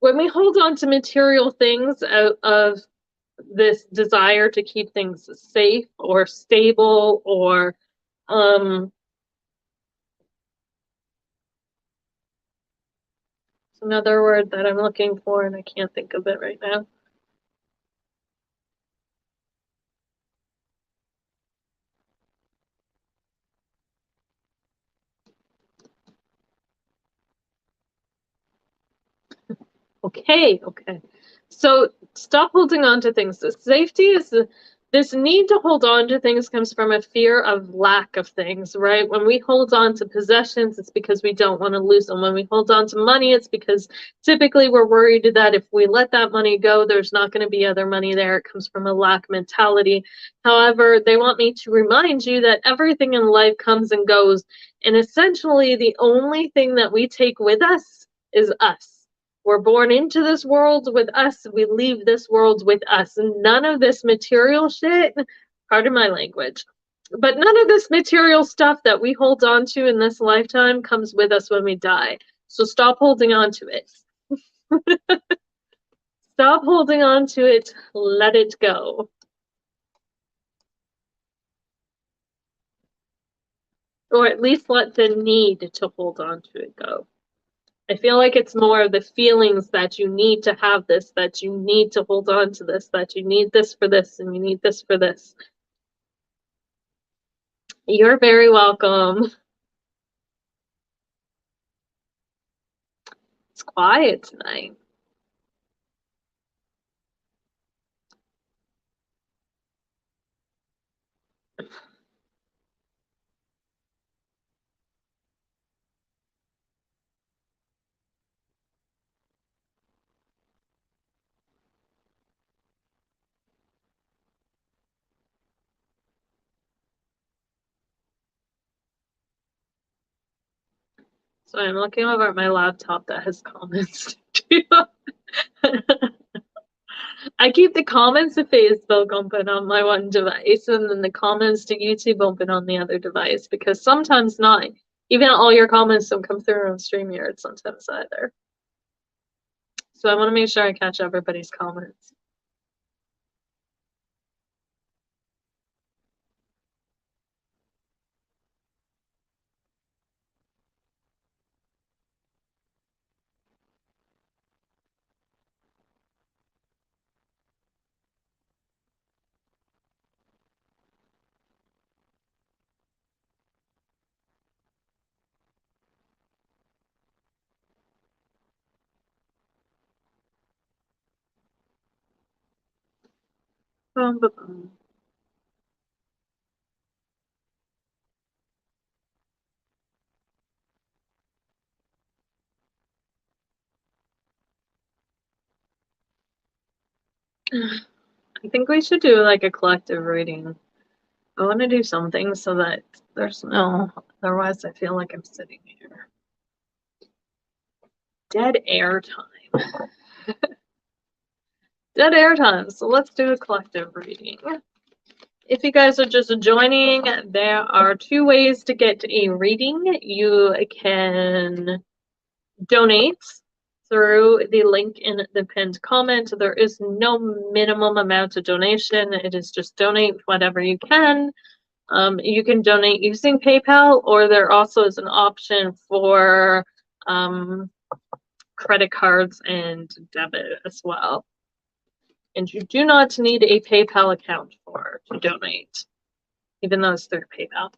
when we hold on to material things out of this desire to keep things safe or stable or it's another word that I'm looking for and I can't think of it right now. Okay. So stop holding on to things. The safety is this need to hold on to things comes from a fear of lack of things, right? When we hold on to possessions, it's because we don't want to lose them. When we hold on to money, it's because typically we're worried that if we let that money go, there's not going to be other money there. It comes from a lack mentality. However, they want me to remind you that everything in life comes and goes. And essentially, the only thing that we take with us is us. We're born into this world with us. We leave this world with us. None of this material shit, pardon my language, but none of this material stuff that we hold on to in this lifetime comes with us when we die. So stop holding on to it. Stop holding on to it. Let it go. Or at least let the need to hold on to it go. I feel like it's more of the feelings that you need to have this, that you need to hold on to this, that you need this for this, and you need this for this. You're very welcome. It's quiet tonight. So I'm looking over at my laptop that has comments. I keep the comments to Facebook open on my one device and then the comments to YouTube open on the other device because sometimes not. Even all your comments don't come through on StreamYard sometimes either. So I want to make sure I catch everybody's comments. Boom, boom, boom. I think we should do like a collective reading. I want to do something so that there's no, otherwise I feel like I'm sitting here. Dead air time. Dead air time. So let's do a collective reading. If you guys are just joining, there are two ways to get a reading. You can donate through the link in the pinned comment. There is no minimum amount of donation. It is just donate whatever you can. You can donate using PayPal, or there also is an option for credit cards and debit as well. And you do not need a PayPal account to donate, even though it's through PayPal.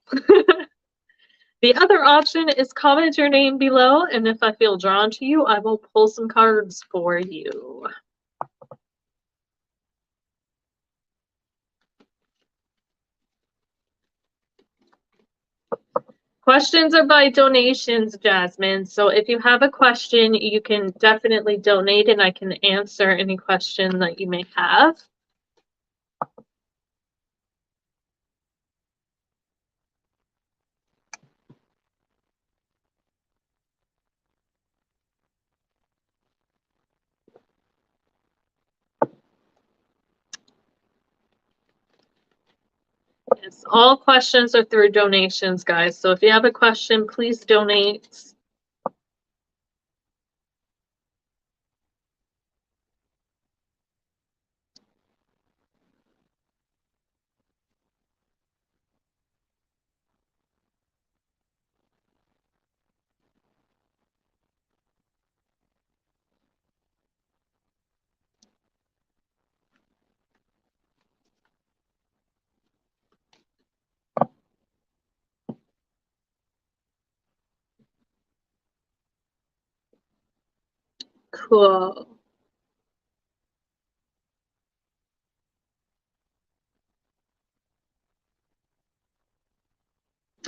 The other option is comment your name below, and if I feel drawn to you, I will pull some cards for you. Questions are by donations, Jasmine. So if you have a question, you can definitely donate and I can answer any question that you may have. Yes, all questions are through donations, guys. So if you have a question, please donate. Cool.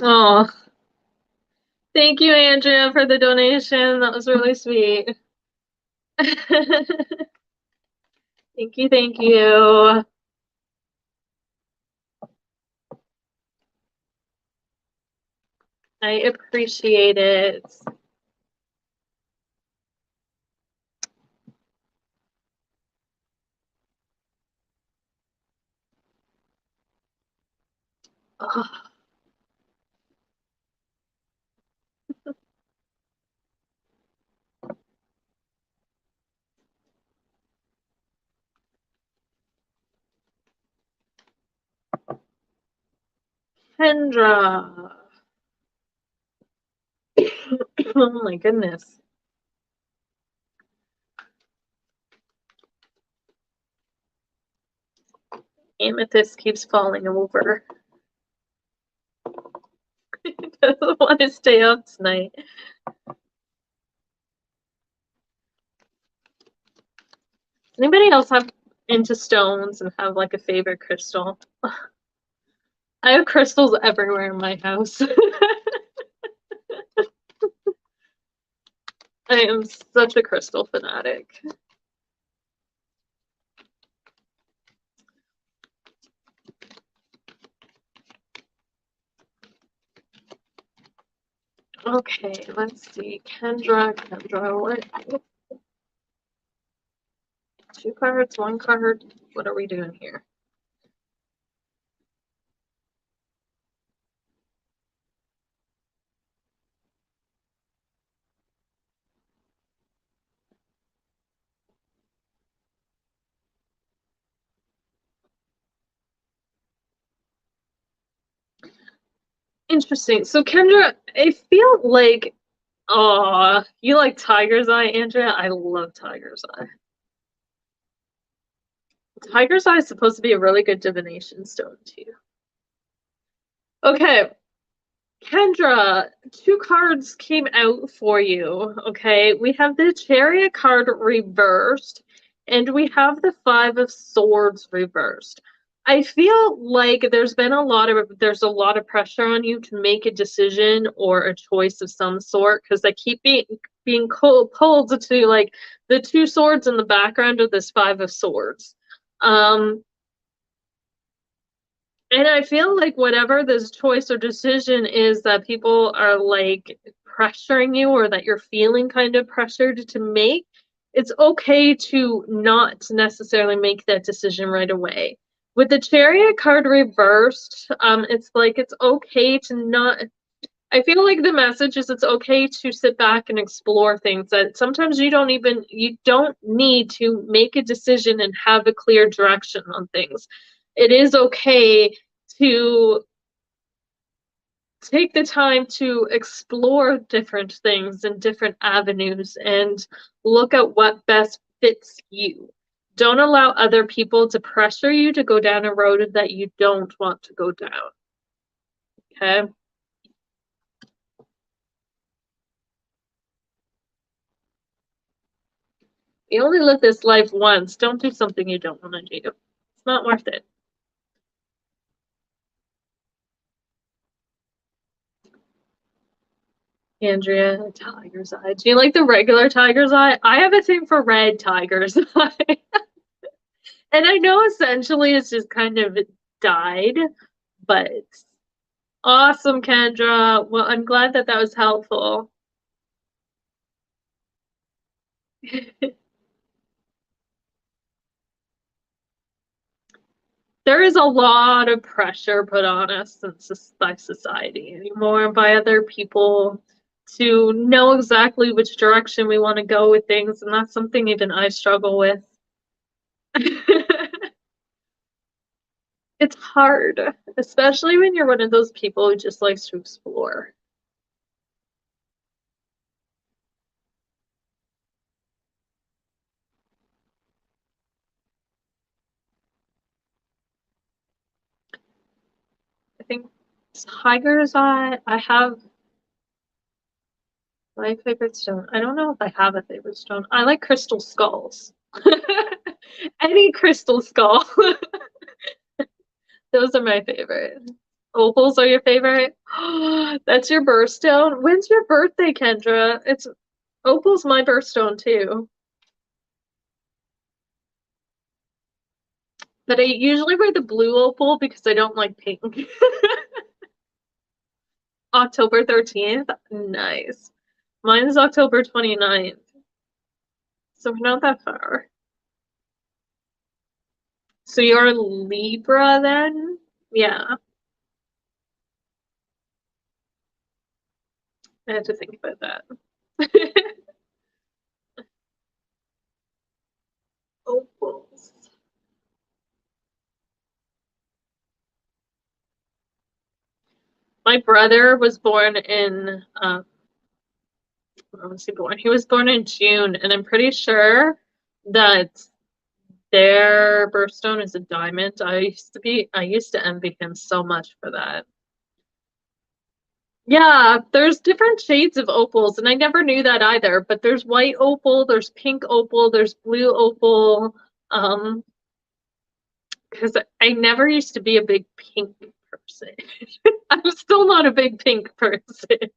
Oh, thank you, Andrea, for the donation. That was really sweet. Thank you, thank you. I appreciate it. Oh, Kendra. Oh my goodness. Amethyst keeps falling over. Doesn't want to stay up tonight. Anybody else have into stones and have like a favorite crystal? I have crystals everywhere in my house. I am such a crystal fanatic. Okay, let's see. Kendra, what? Two cards, one card. What are we doing here? Interesting. So Kendra, I feel like, oh, you like Tiger's Eye, Andrea? I love Tiger's Eye. Tiger's Eye is supposed to be a really good divination stone too. Okay, Kendra, two cards came out for you. Okay, we have the Chariot card reversed, and we have the Five of Swords reversed. I feel like there's a lot of pressure on you to make a decision or a choice of some sort because I keep being pulled to like the two swords in the background of this Five of Swords. Um, and I feel like whatever this choice or decision is that people are like pressuring you or that you're feeling kind of pressured to make, it's okay to not necessarily make that decision right away. With the Chariot card reversed, it's like it's okay to not. I feel like the message is it's okay to sit back and explore things that sometimes you don't need to make a decision and have a clear direction on things. It is okay to take the time to explore different things and different avenues and look at what best fits you. Don't allow other people to pressure you to go down a road that you don't want to go down. Okay? You only live this life once. Don't do something you don't want to do. It's not worth it. Andrea, tiger's eye. Do you like the regular tiger's eye? I have a thing for red tiger's eye. And I know essentially it's just kind of died, but awesome, Kendra. Well, I'm glad that that was helpful. There is a lot of pressure put on us by society anymore, by other people to know exactly which direction we want to go with things, and that's something even I struggle with. It's hard, especially when you're one of those people who just likes to explore. I think Tiger's Eye, I have my favorite stone. I don't know if I have a favorite stone. I like crystal skulls. Any crystal skull. Those are my favorite. Opals are your favorite? That's your birthstone? When's your birthday, Kendra? It's opal's my birthstone too. But I usually wear the blue opal because I don't like pink. October 13th? Nice. Mine is October 29th. So we're not that far. So you're a Libra then? Yeah, I had to think about that. Opals. My brother was born in when was he born? He was born in June, and I'm pretty sure that their birthstone is a diamond. I used to envy him so much for that. Yeah, there's different shades of opals, and I never knew that either. But there's white opal, there's pink opal, there's blue opal. Because I never used to be a big pink person. I'm still not a big pink person.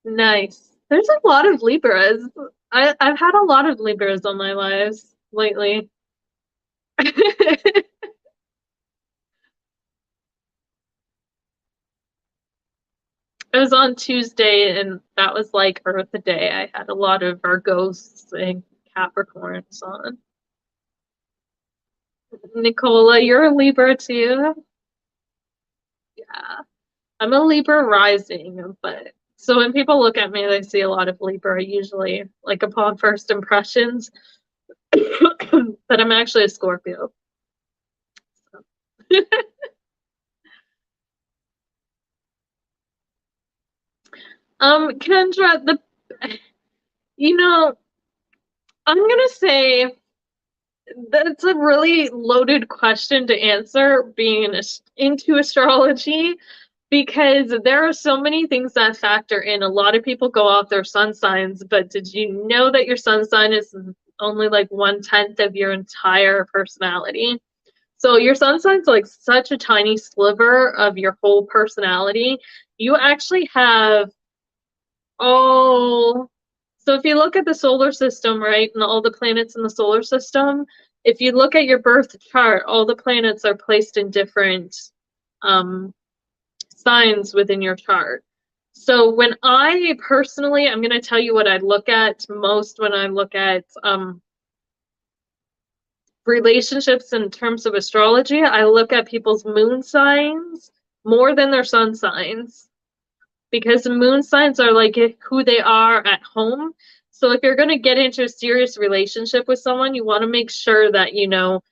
Nice. There's a lot of Libras. I've had a lot of Libras on my lives lately. It was on Tuesday, and that was like Earth Day. I had a lot of Virgos and Capricorns on. Nicola, you're a Libra too? Yeah. I'm a Libra rising, but so when people look at me, they see a lot of Libra usually, like upon first impressions. But I'm actually a Scorpio. Kendra, you know, I'm gonna say that's a really loaded question to answer being into astrology because there are so many things that factor in. A lot of people go off their sun signs, but did you know that your sun sign is only like 1/10 of your entire personality? So your sun sign's like such a tiny sliver of your whole personality. You actually have all, so if you look at the solar system, right, and all the planets in the solar system, if you look at your birth chart, all the planets are placed in different um, signs within your chart. So when I personally, I'm going to tell you what I look at most when I look at relationships in terms of astrology. I look at people's moon signs more than their sun signs because the moon signs are like who they are at home. So if you're going to get into a serious relationship with someone, you want to make sure that, you know,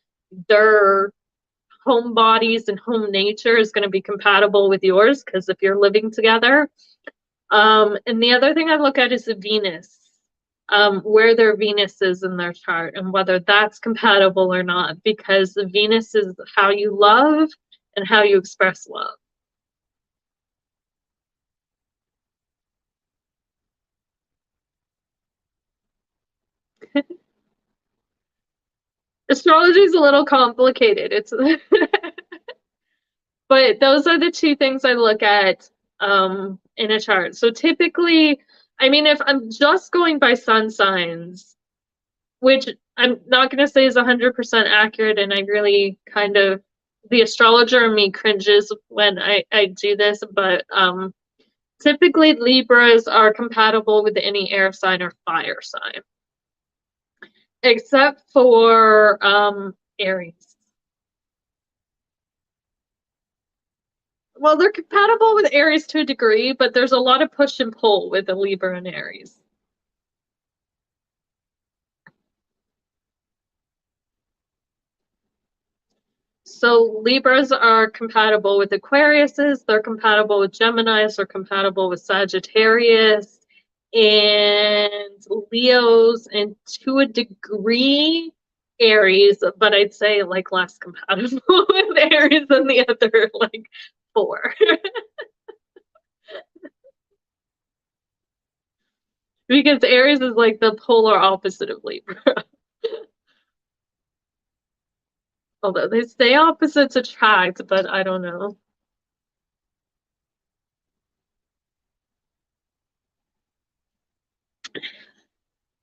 their home bodies and home nature is going to be compatible with yours because if you're living together. And the other thing I look at is the Venus, where their Venus is in their chart and whether that's compatible or not, because the Venus is how you love and how you express love. Astrology is a little complicated. It's but those are the two things I look at in a chart. So typically, I mean, if I'm just going by sun signs, which I'm not going to say is 100% accurate, and I really kind of, the astrologer in me cringes when I do this, but typically Libras are compatible with any air sign or fire sign, except for Aries. Well, they're compatible with Aries to a degree, but there's a lot of push and pull with the Libra and Aries. So Libras are compatible with Aquariuses, they're compatible with Geminis, they're compatible with Sagittarius and Leos, and to a degree Aries, but I'd say like less compatible with Aries than the other like four. Because Aries is like the polar opposite of Libra. Although they say opposites attract, but I don't know.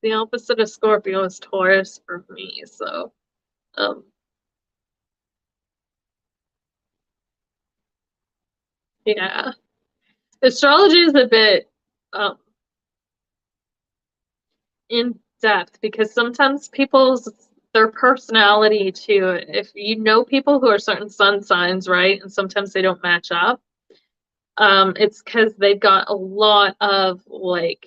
The opposite of Scorpio is Taurus for me, so um yeah. Astrology is a bit um in depth because sometimes people's their personality too, if you know people who are certain sun signs, right, and sometimes they don't match up, it's because they've got a lot of like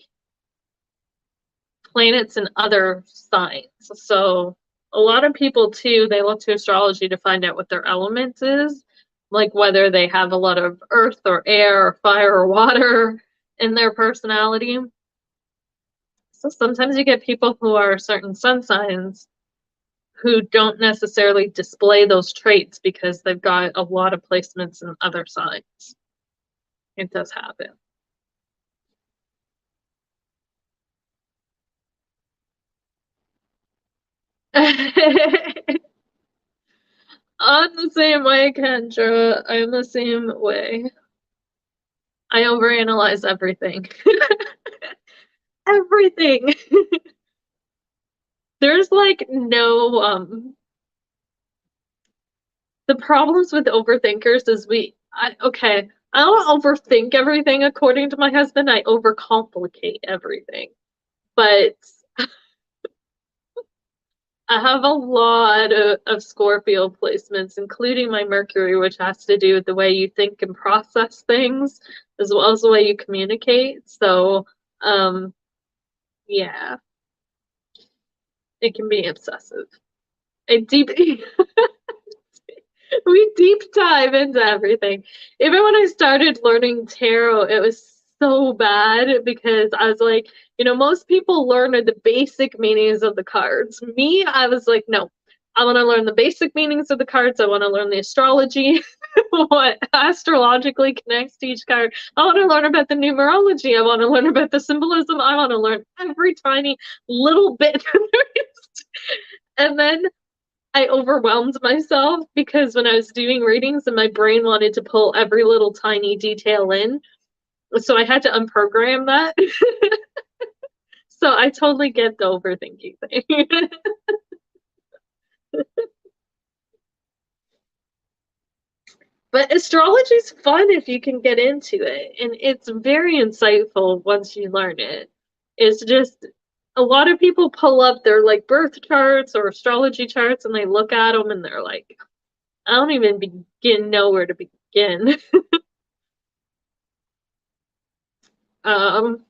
planets in other signs. So a lot of people too, they look to astrology to find out what their element is, like whether they have a lot of earth or air or fire or water in their personality. So sometimes you get people who are certain sun signs who don't necessarily display those traits because they've got a lot of placements in other signs. It does happen. I'm the same way, Kendra. I'm the same way. I overanalyze everything. Everything. There's like no the problems with overthinkers is okay, I don't overthink everything according to my husband. I overcomplicate everything. But I have a lot of Scorpio placements, including my Mercury, which has to do with the way you think and process things, as well as the way you communicate. So, um, yeah, it can be obsessive. It deep we deep dive into everything. Even when I started learning tarot, it was so bad because I was like, most people learn the basic meanings of the cards. Me, I was like, no, I want to learn the basic meanings of the cards. I want to learn the astrology, what astrologically connects to each card. I want to learn about the numerology. I want to learn about the symbolism. I want to learn every tiny little bit there is. And then I overwhelmed myself because when I was doing readings and my brain wanted to pull every little tiny detail in, so I had to unprogram that. So I totally get the overthinking thing. But astrology's fun if you can get into it, and it's very insightful once you learn it. It's just a lot of people pull up their like birth charts or astrology charts and they look at them and they're like, I don't even know where to begin. um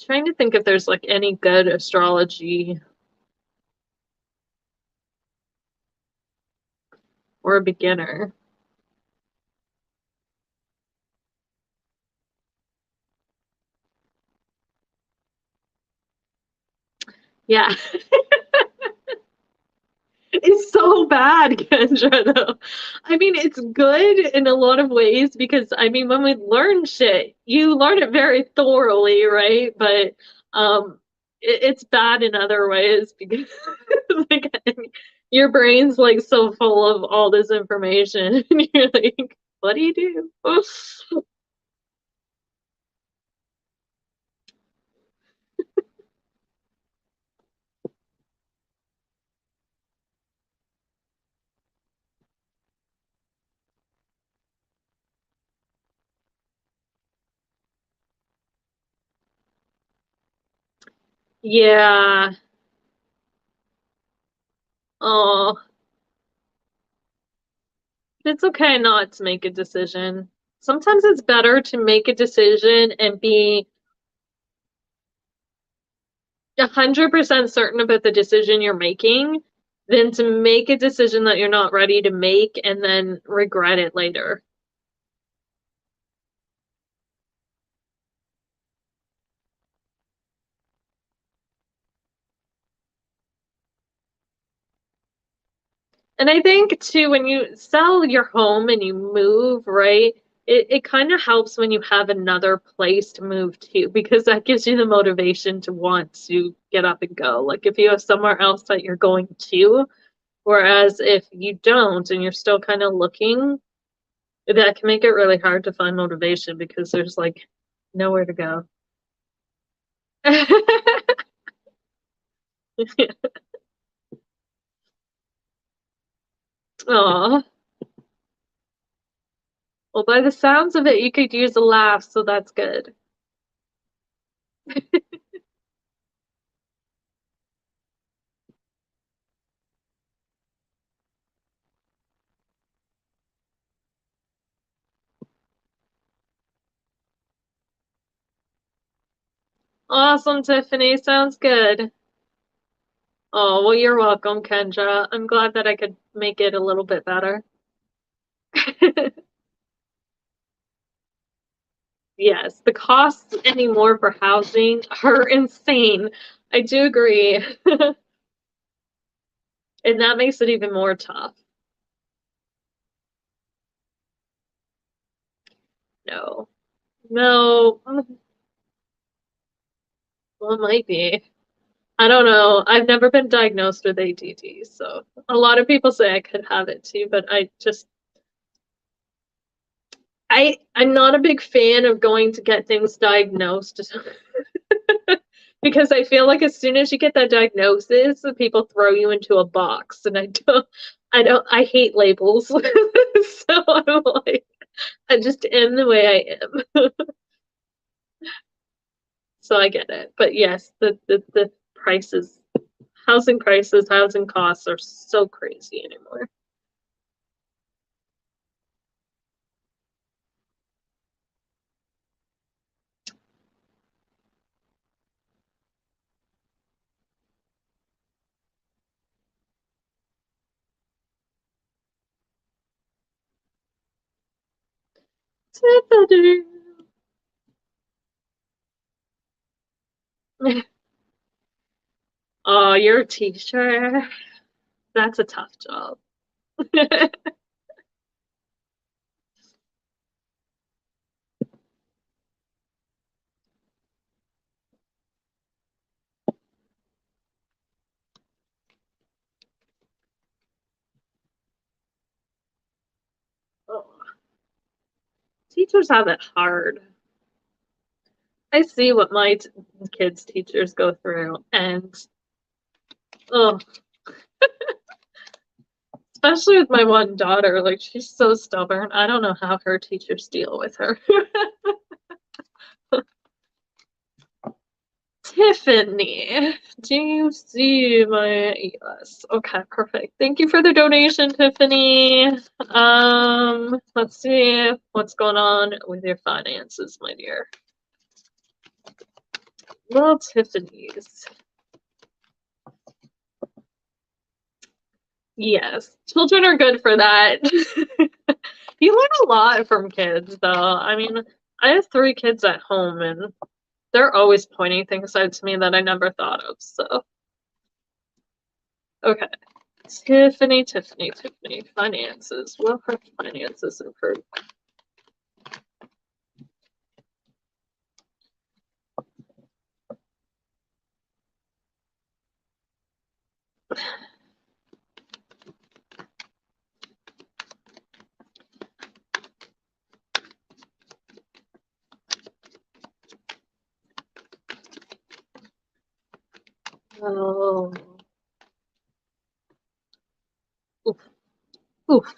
Trying to think if there's like any good astrology or a beginner. Yeah, it's so bad, Kendra, though. I mean, it's good in a lot of ways because I mean, when we learn shit, you learn it very thoroughly, right? But it's bad in other ways because like your brain's like so full of all this information, and you're like, what do you do? Yeah. Oh, it's okay not to make a decision. Sometimes it's better to make a decision and be 100% certain about the decision you're making than to make a decision that you're not ready to make and then regret it later. And I think too, when you sell your home and you move, right? it kind of helps when you have another place to move to, because that gives you the motivation to want to get up and go. Like if you have somewhere else that you're going to, whereas if you don't and you're still kind of looking, that can make it really hard to find motivation because there's like nowhere to go. Aw. Well, by the sounds of it, you could use a laugh, so that's good. Awesome, Tiffany. Sounds good. Oh, well, you're welcome, Kendra. I'm glad that I could make it a little bit better. Yes, the costs anymore for housing are insane. I do agree. And that makes it even more tough. No. No. Well, it might be. I don't know. I've never been diagnosed with ADD, so a lot of people say I could have it too, but I'm not a big fan of going to get things diagnosed because I feel like as soon as you get that diagnosis, people throw you into a box, and I hate labels. So I'm like, I just am the way I am. So I get it. But yes, the prices, housing prices, housing costs are so crazy anymore. Tiffany. Oh, you're a teacher. That's a tough job. Oh, teachers have it hard. I see what my kids' teachers go through, and oh, especially with my one daughter, like she's so stubborn. I don't know how her teachers deal with her. Tiffany, do you see my yes? Okay, perfect. Thank you for the donation, Tiffany. Let's see what's going on with your finances, my dear. Well, Tiffany's. Yes, children are good for that. You learn a lot from kids, though. I mean, I have three kids at home, and they're always pointing things out to me that I never thought of. So, okay. Tiffany, finances. Will her finances improve? Oh, oof, oof.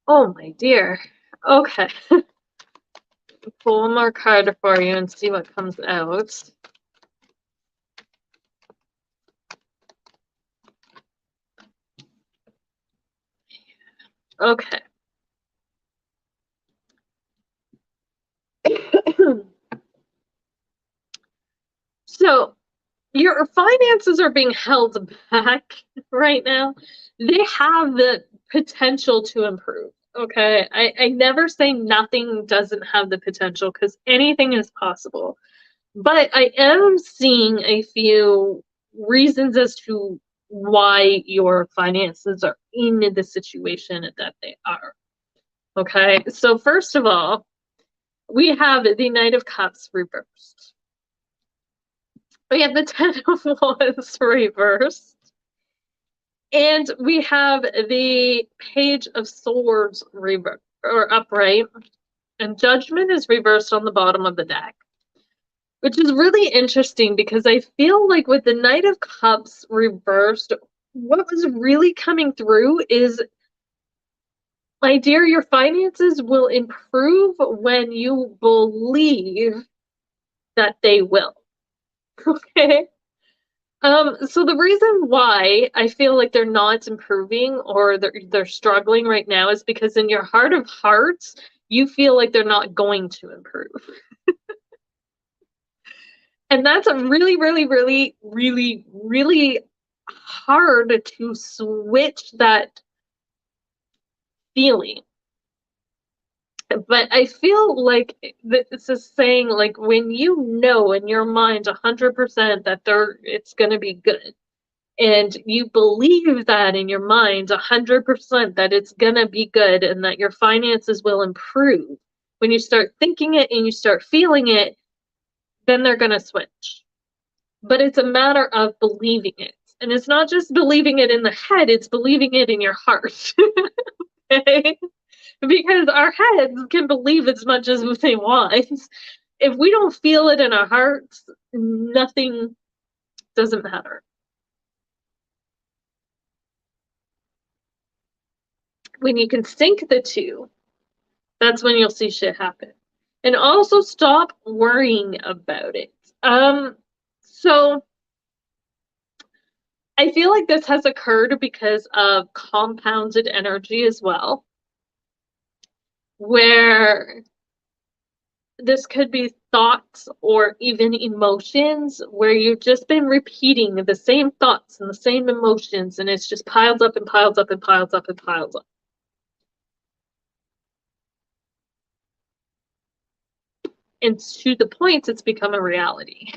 Oh my dear. Okay. Pull one more card for you and see what comes out. Okay. So, your finances are being held back right now. They have the potential to improve. Okay. I never say nothing doesn't have the potential because anything is possible. But I am seeing a few reasons as to why your finances are in the situation that they are. Okay, so first of all, we have the Knight of Cups reversed. We have the Ten of Wands reversed. And we have the Page of Swords reversed or upright. And Judgment is reversed on the bottom of the deck. Which is really interesting because I feel like with the Knight of Cups reversed, what was really coming through is, my dear, your finances will improve when you believe that they will. Okay? So the reason why I feel like they're not improving or they're struggling right now is because in your heart of hearts, you feel like they're not going to improve. And that's a really, really, really, really, really hard to switch that feeling. But I feel like this is saying, like, when you know in your mind 100% that it's going to be good, and you believe that in your mind 100% that it's going to be good and that your finances will improve, when you start thinking it and you start feeling it, then they're going to switch. But it's a matter of believing it. And it's not just believing it in the head, it's believing it in your heart. Okay? Because our heads can believe as much as they want. If we don't feel it in our hearts, nothing doesn't matter. When you can sync the two, that's when you'll see shit happen. And also stop worrying about it. So I feel like this has occurred because of compounded energy as well, where this could be thoughts or even emotions where you've just been repeating the same thoughts and the same emotions, and it's just piled up and piled up and piled up and piled up. And to the point, it's become a reality.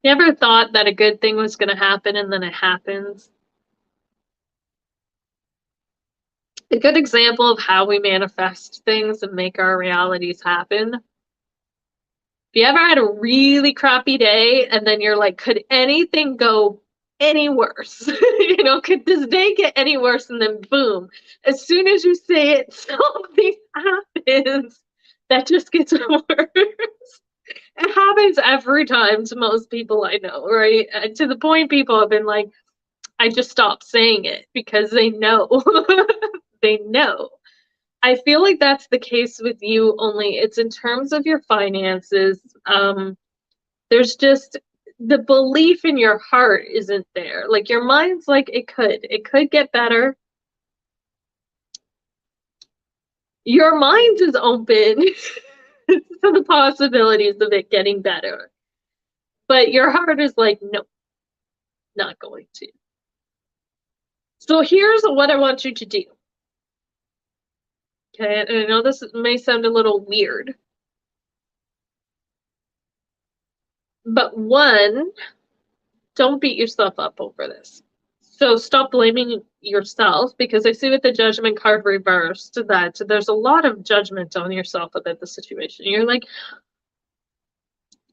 You ever thought that a good thing was going to happen and then it happens? A good example of how we manifest things and make our realities happen. If you ever had a really crappy day and then you're like, could anything go any worse? Could this day get any worse? And then boom, as soon as you say it, something happens that just gets worse. It happens every time to most people I know, right? And to the point people have been like, I just stopped saying it because they know. They know. I feel like that's the case with you, only it's in terms of your finances. There's just the belief in your heart isn't there. Like your mind's like, it could get better. Your mind is open to the possibilities of it getting better. But your heart is like, no, not going to. So here's what I want you to do. Okay, and I know this may sound a little weird. But one, don't beat yourself up over this. So stop blaming yourself, because I see with the Judgment card reversed that there's a lot of judgment on yourself about the situation. You're like,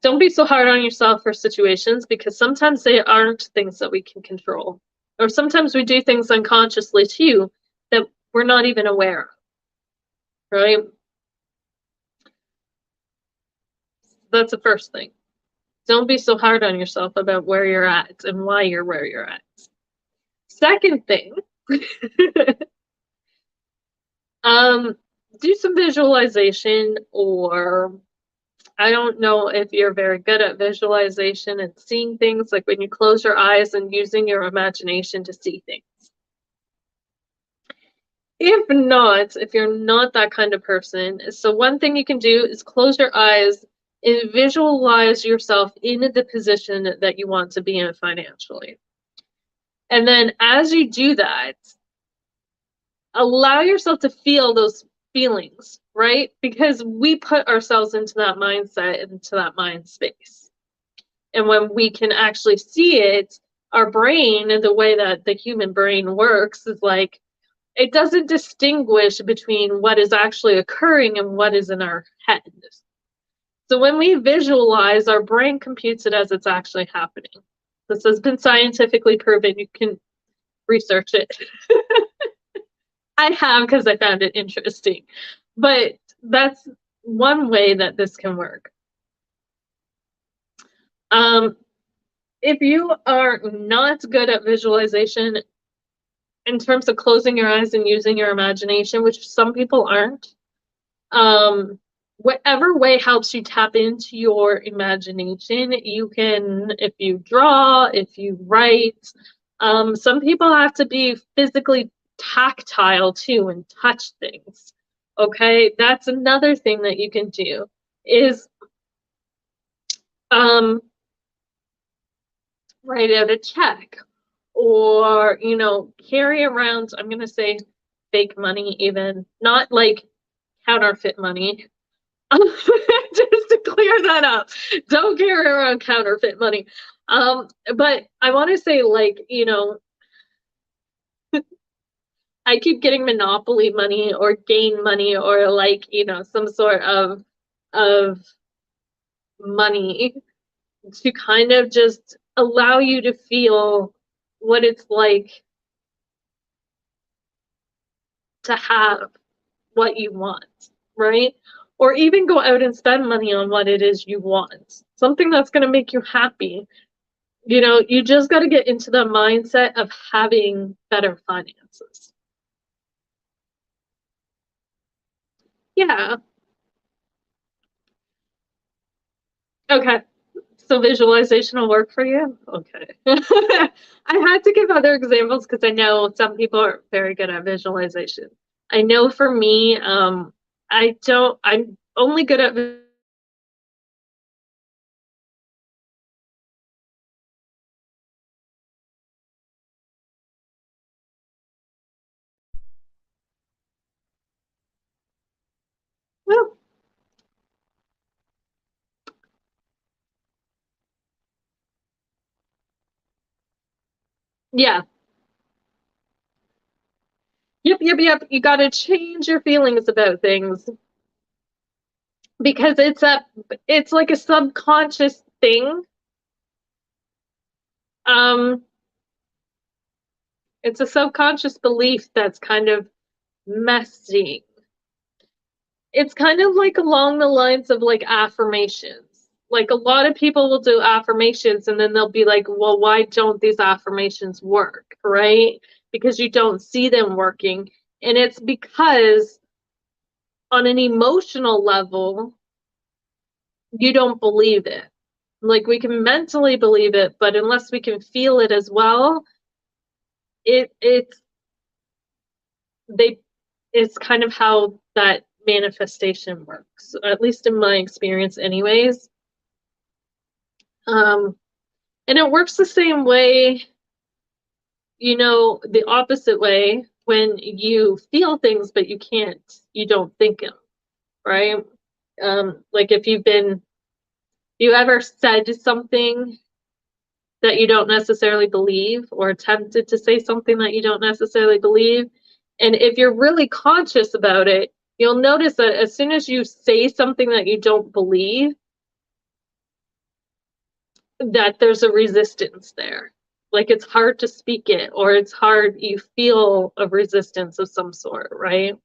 don't be so hard on yourself for situations, because sometimes they aren't things that we can control. Or sometimes we do things unconsciously too that we're not even aware of, right? That's the first thing. Don't be so hard on yourself about where you're at and why you're where you're at. Second thing, do some visualization, or I don't know if you're very good at visualization and seeing things, like when you close your eyes and using your imagination to see things. If not, if you're not that kind of person, so one thing you can do is close your eyes and visualize yourself in the position that you want to be in financially. And then as you do that, allow yourself to feel those feelings, right? Because we put ourselves into that mindset, into that mind space. And when we can actually see it, our brain and the way that the human brain works is like, it doesn't distinguish between what is actually occurring and what is in our head. So when we visualize, our brain computes it as it's actually happening. This has been scientifically proven. You can research it. I have, because I found it interesting. But that's one way that this can work. If you are not good at visualization in terms of closing your eyes and using your imagination, which some people aren't, whatever way helps you tap into your imagination, you can, if you draw, if you write. Some people have to be physically tactile too and touch things. Okay, that's another thing that you can do is write out a check, or carry around, I'm gonna say fake money, even not like counterfeit money. Just to clear that up, don't carry around counterfeit money. But I want to say, like, I keep getting Monopoly money or gain money, or like, some sort of money to kind of just allow you to feel what it's like to have what you want, right? Or even go out and spend money on what it is you want, something that's going to make you happy. You just got to get into the mindset of having better finances. Yeah. Okay. So visualization will work for you? Okay. I had to give other examples because I know some people are very good at visualization. I know for me, I'm only good at well, yeah. Yep. You got to change your feelings about things because it's like a subconscious thing. Um, it's a subconscious belief that's kind of messy. It's kind of like along the lines of like affirmations. Like a lot of people will do affirmations and then they'll be like, well, why don't these affirmations work? Right? Because you don't see them working. And it's because on an emotional level, you don't believe it. Like we can mentally believe it, but unless we can feel it as well, it's they it's kind of how that manifestation works, at least in my experience anyways. And it works the same way, the opposite way when you feel things but you don't think them, right? Like if you ever said something that you don't necessarily believe, or attempted to say something that you don't necessarily believe, and if you're really conscious about it, you'll notice that as soon as you say something that you don't believe, that there's a resistance there. Like it's hard to speak it, or it's hard, you feel a resistance of some sort, right?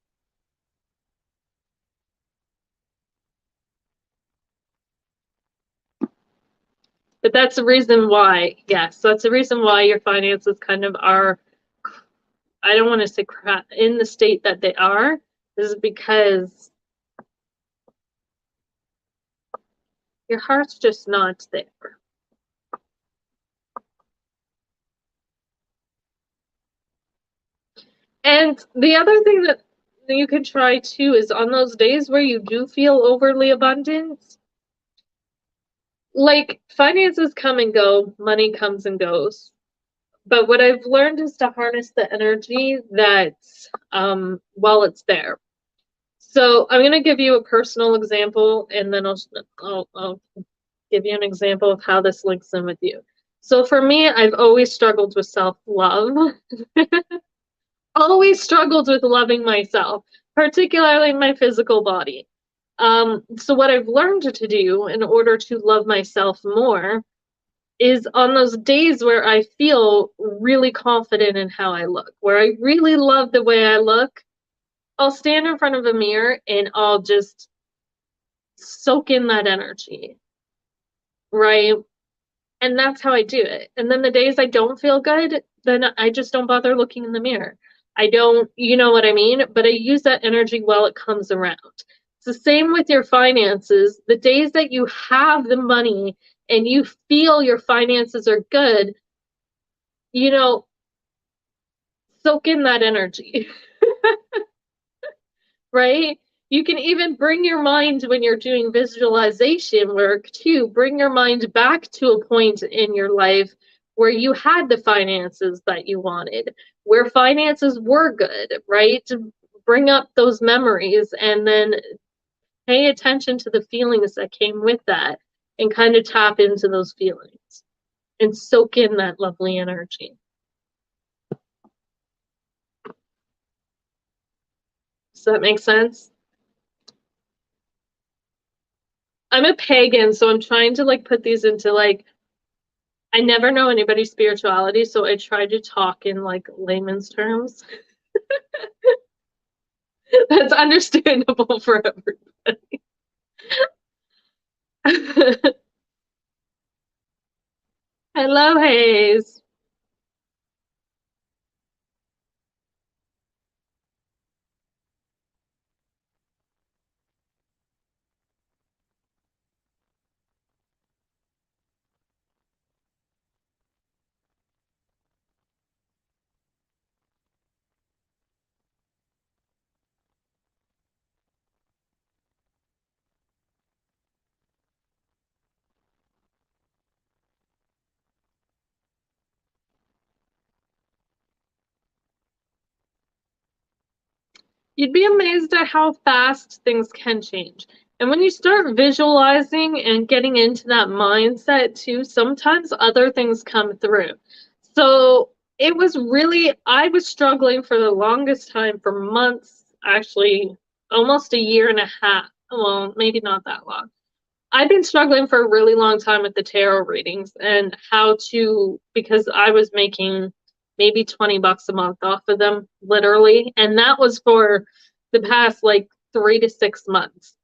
But that's the reason why, yes, that's the reason why your finances kind of are, I don't want to say crap, in the state that they are, is because your heart's just not there. And the other thing that you can try too is on those days where you do feel overly abundant, like finances come and go, money comes and goes. But what I've learned is to harness the energy that while it's there. So I'm going to give you a personal example, and then I'll give you an example of how this links in with you. So for me, I've always struggled with self-love. Always struggled with loving myself, particularly my physical body. So what I've learned to do in order to love myself more is on those days where I feel really confident in how I look, where I really love the way I look, I'll stand in front of a mirror and I'll just soak in that energy, right? And that's how I do it. And then the days I don't feel good, then I just don't bother looking in the mirror. I don't, you know what I mean? But I use that energy while it comes around. It's the same with your finances. The days that you have the money and you feel your finances are good, you know, soak in that energy, right? You can even bring your mind when you're doing visualization work too, bring your mind back to a point in your life where you had the finances that you wanted, where finances were good, right? To bring up those memories and then pay attention to the feelings that came with that and kind of tap into those feelings and soak in that lovely energy. Does that make sense? I'm a pagan, so I'm trying to like put these into like, I never know anybody's spirituality, so I try to talk in like layman's terms. That's understandable for everybody. Hello, Hayes. You'd be amazed at how fast things can change. And when you start visualizing and getting into that mindset too, sometimes other things come through. So it was really, I was struggling for the longest time, for months, actually, almost a year and a half. Well, maybe not that long. I've been struggling for a really long time with the tarot readings and how to, because I was making maybe 20 bucks a month off of them, literally. And that was for the past like 3 to 6 months.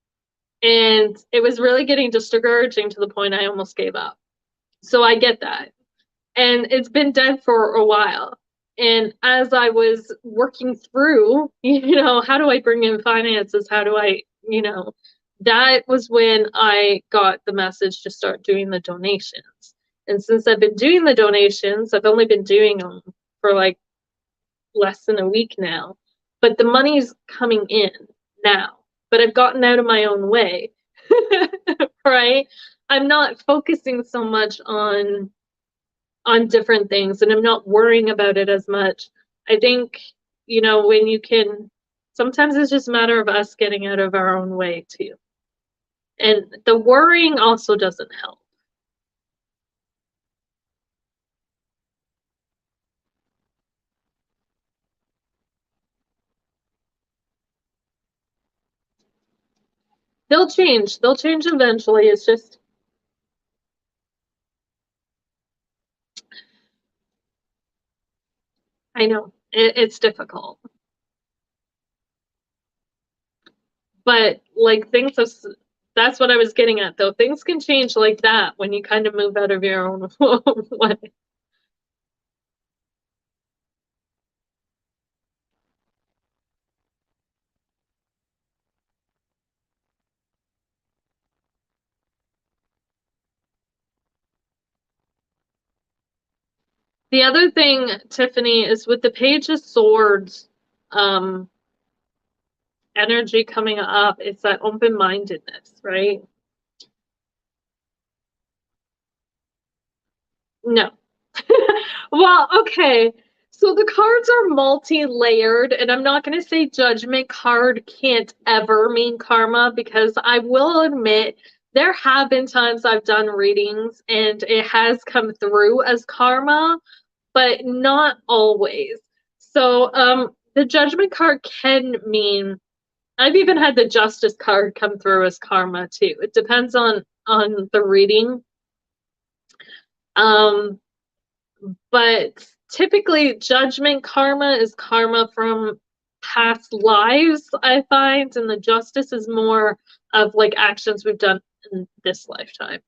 And it was really getting discouraging to the point I almost gave up. So I get that. And it's been dead for a while. And as I was working through, how do I bring in finances? How do I, that was when I got the message to start doing the donations. And since I've been doing the donations, I've only been doing them for like less than a week now, but the money's coming in now. But I've gotten out of my own way, right? I'm not focusing so much on different things and I'm not worrying about it as much. I think, when you can, sometimes it's just a matter of us getting out of our own way too. And the worrying also doesn't help. They'll change. They'll change eventually. It's just, I know, it's difficult. But like that's what I was getting at though. Things can change like that when you kind of move out of your own way. The other thing, Tiffany, is with the Page of Swords, um, energy coming up, it's that open-mindedness, right? No. Well, okay. So the cards are multi-layered, and I'm not going to say judgment card can't ever mean karma because I will admit there have been times I've done readings and it has come through as karma, but not always. So the judgment card can mean, I've even had the justice card come through as karma too. It depends on the reading. But typically judgment karma is karma from past lives, I find, and the justice is more of like actions we've done in this lifetime.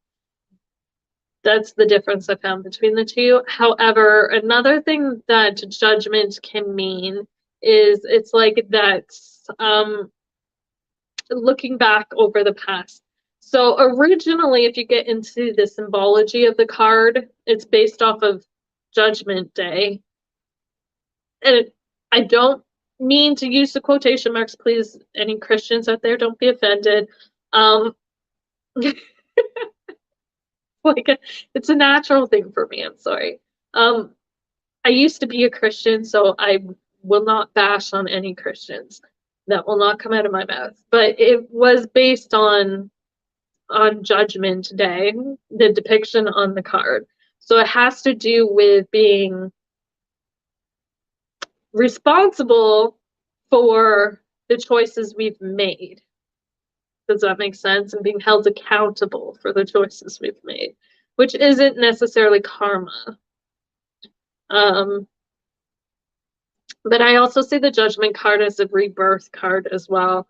That's the difference I found between the two. However, another thing that judgment can mean is it's like that looking back over the past. So originally, if you get into the symbology of the card, it's based off of Judgment Day. And I don't mean to use the quotation marks, please, any Christians out there, don't be offended. Like it's a natural thing for me, I'm sorry. I used to be a Christian, so I will not bash on any Christians. That will not come out of my mouth. But it was based on Judgment Day, the depiction on the card. So it has to do with being responsible for the choices we've made. Does that make sense? And being held accountable for the choices we've made, which isn't necessarily karma. But I also see the Judgment card as a rebirth card as well,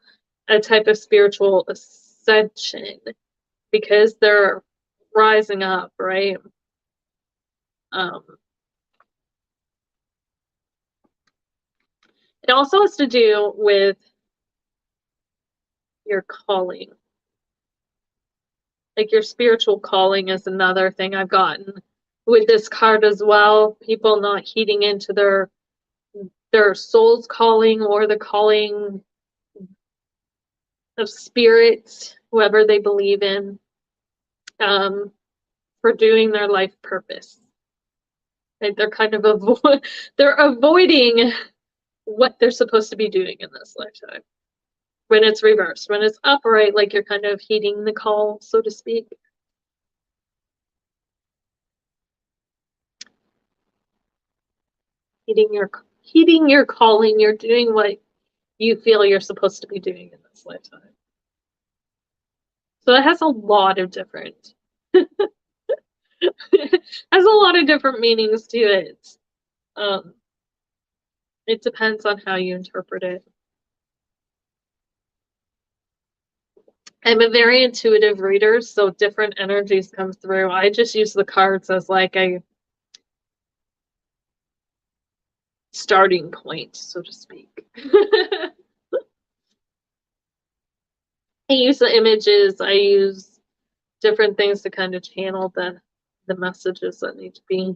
a type of spiritual ascension, because they're rising up, right? It also has to do with your calling. Like your spiritual calling is another thing I've gotten with this card as well. People not heeding into their soul's calling or the calling of spirit, whoever they believe in, for doing their life purpose. Like they're kind of avoiding what they're supposed to be doing in this lifetime. When it's reversed, when it's upright, like you're kind of heeding the call, so to speak. Heeding your calling, you're doing what you feel you're supposed to be doing in this lifetime. So it has a lot of different has a lot of different meanings to it. It depends on how you interpret it. I'm a very intuitive reader, so different energies come through. I just use the cards as like a starting point, so to speak. I use the images, I use different things to kind of channel the messages that need to be.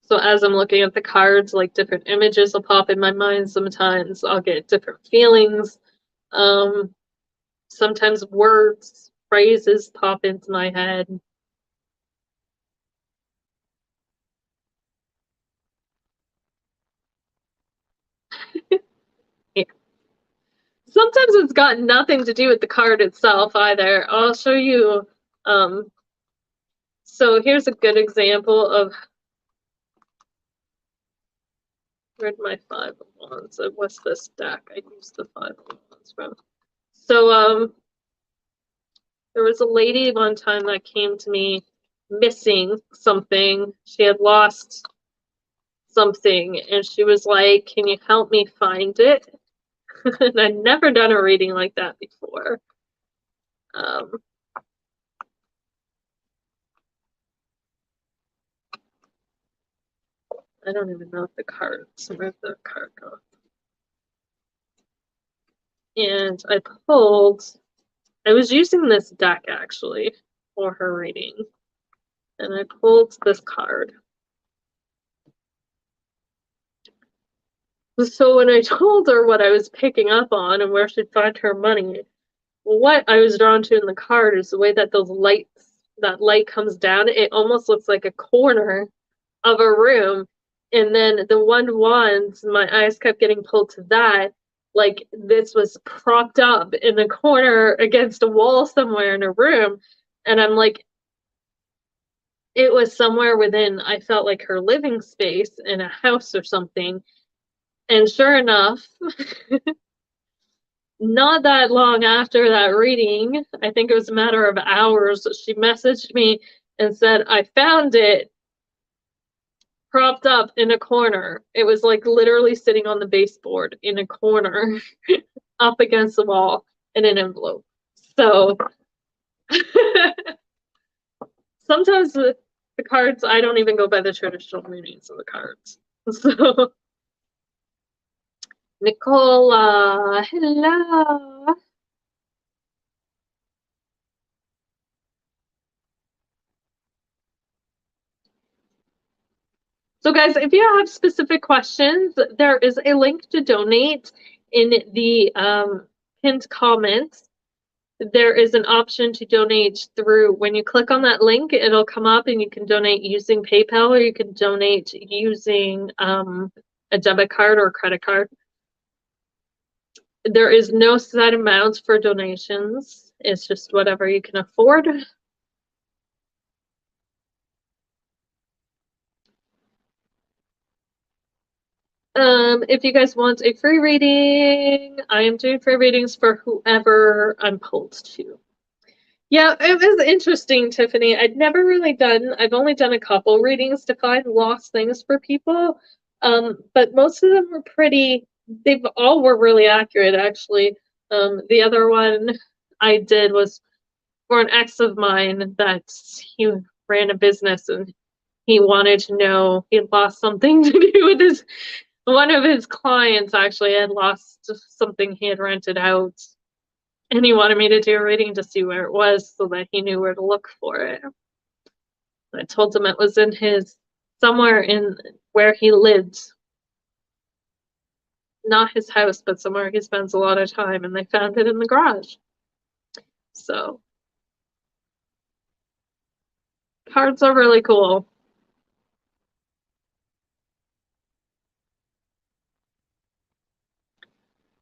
So as I'm looking at the cards, like different images will pop in my mind sometimes. I'll get different feelings. Sometimes words, phrases pop into my head. Yeah. Sometimes it's got nothing to do with the card itself either. I'll show you. So here's a good example of, where'd my 5 of Wands? What's this deck I used the 5 of Wands from? So there was a lady one time that came to me missing something. She had lost something, and she was like, "Can you help me find it?" And I'd never done a reading like that before. I don't even know if the cards, where'd the card go? And I was using this deck actually for her reading, and I pulled this card. So when I told her what I was picking up on and where she'd find her money, what I was drawn to in the card is the way that that light comes down. It almost looks like a corner of a room. And then the 1 of Wands, my eyes kept getting pulled to that. like this was propped up in a corner against a wall somewhere in a room. And I'm like, it was somewhere within, I felt like her living space in a house or something. And sure enough, not that long after that reading, I think it was a matter of hours, she messaged me and said, I found it propped up in a corner. It was like literally sitting on the baseboard in a corner up against the wall in an envelope. So sometimes the cards, I don't even go by the traditional meanings of the cards. So Nicole, hello. So guys, if you have specific questions, there is a link to donate in the pinned comments. There is an option to donate through, when you click on that link, it'll come up and you can donate using PayPal, or you can donate using a debit card or a credit card. There is no set amount for donations. It's just whatever you can afford. If you guys want a free reading, I am doing free readings for whoever I'm pulled to. Yeah, it was interesting, Tiffany. I've only done a couple readings to find lost things for people. But most of them were they all were really accurate, actually. The other one I did was for an ex of mine that he ran a business and he wanted to know, he had lost something to do with one of his clients actually had lost something he had rented out. And he wanted me to do a reading to see where it was so that he knew where to look for it. I told him it was somewhere in where he lived. Not his house, but somewhere he spends a lot of time, and they found it in the garage. So, cards are really cool.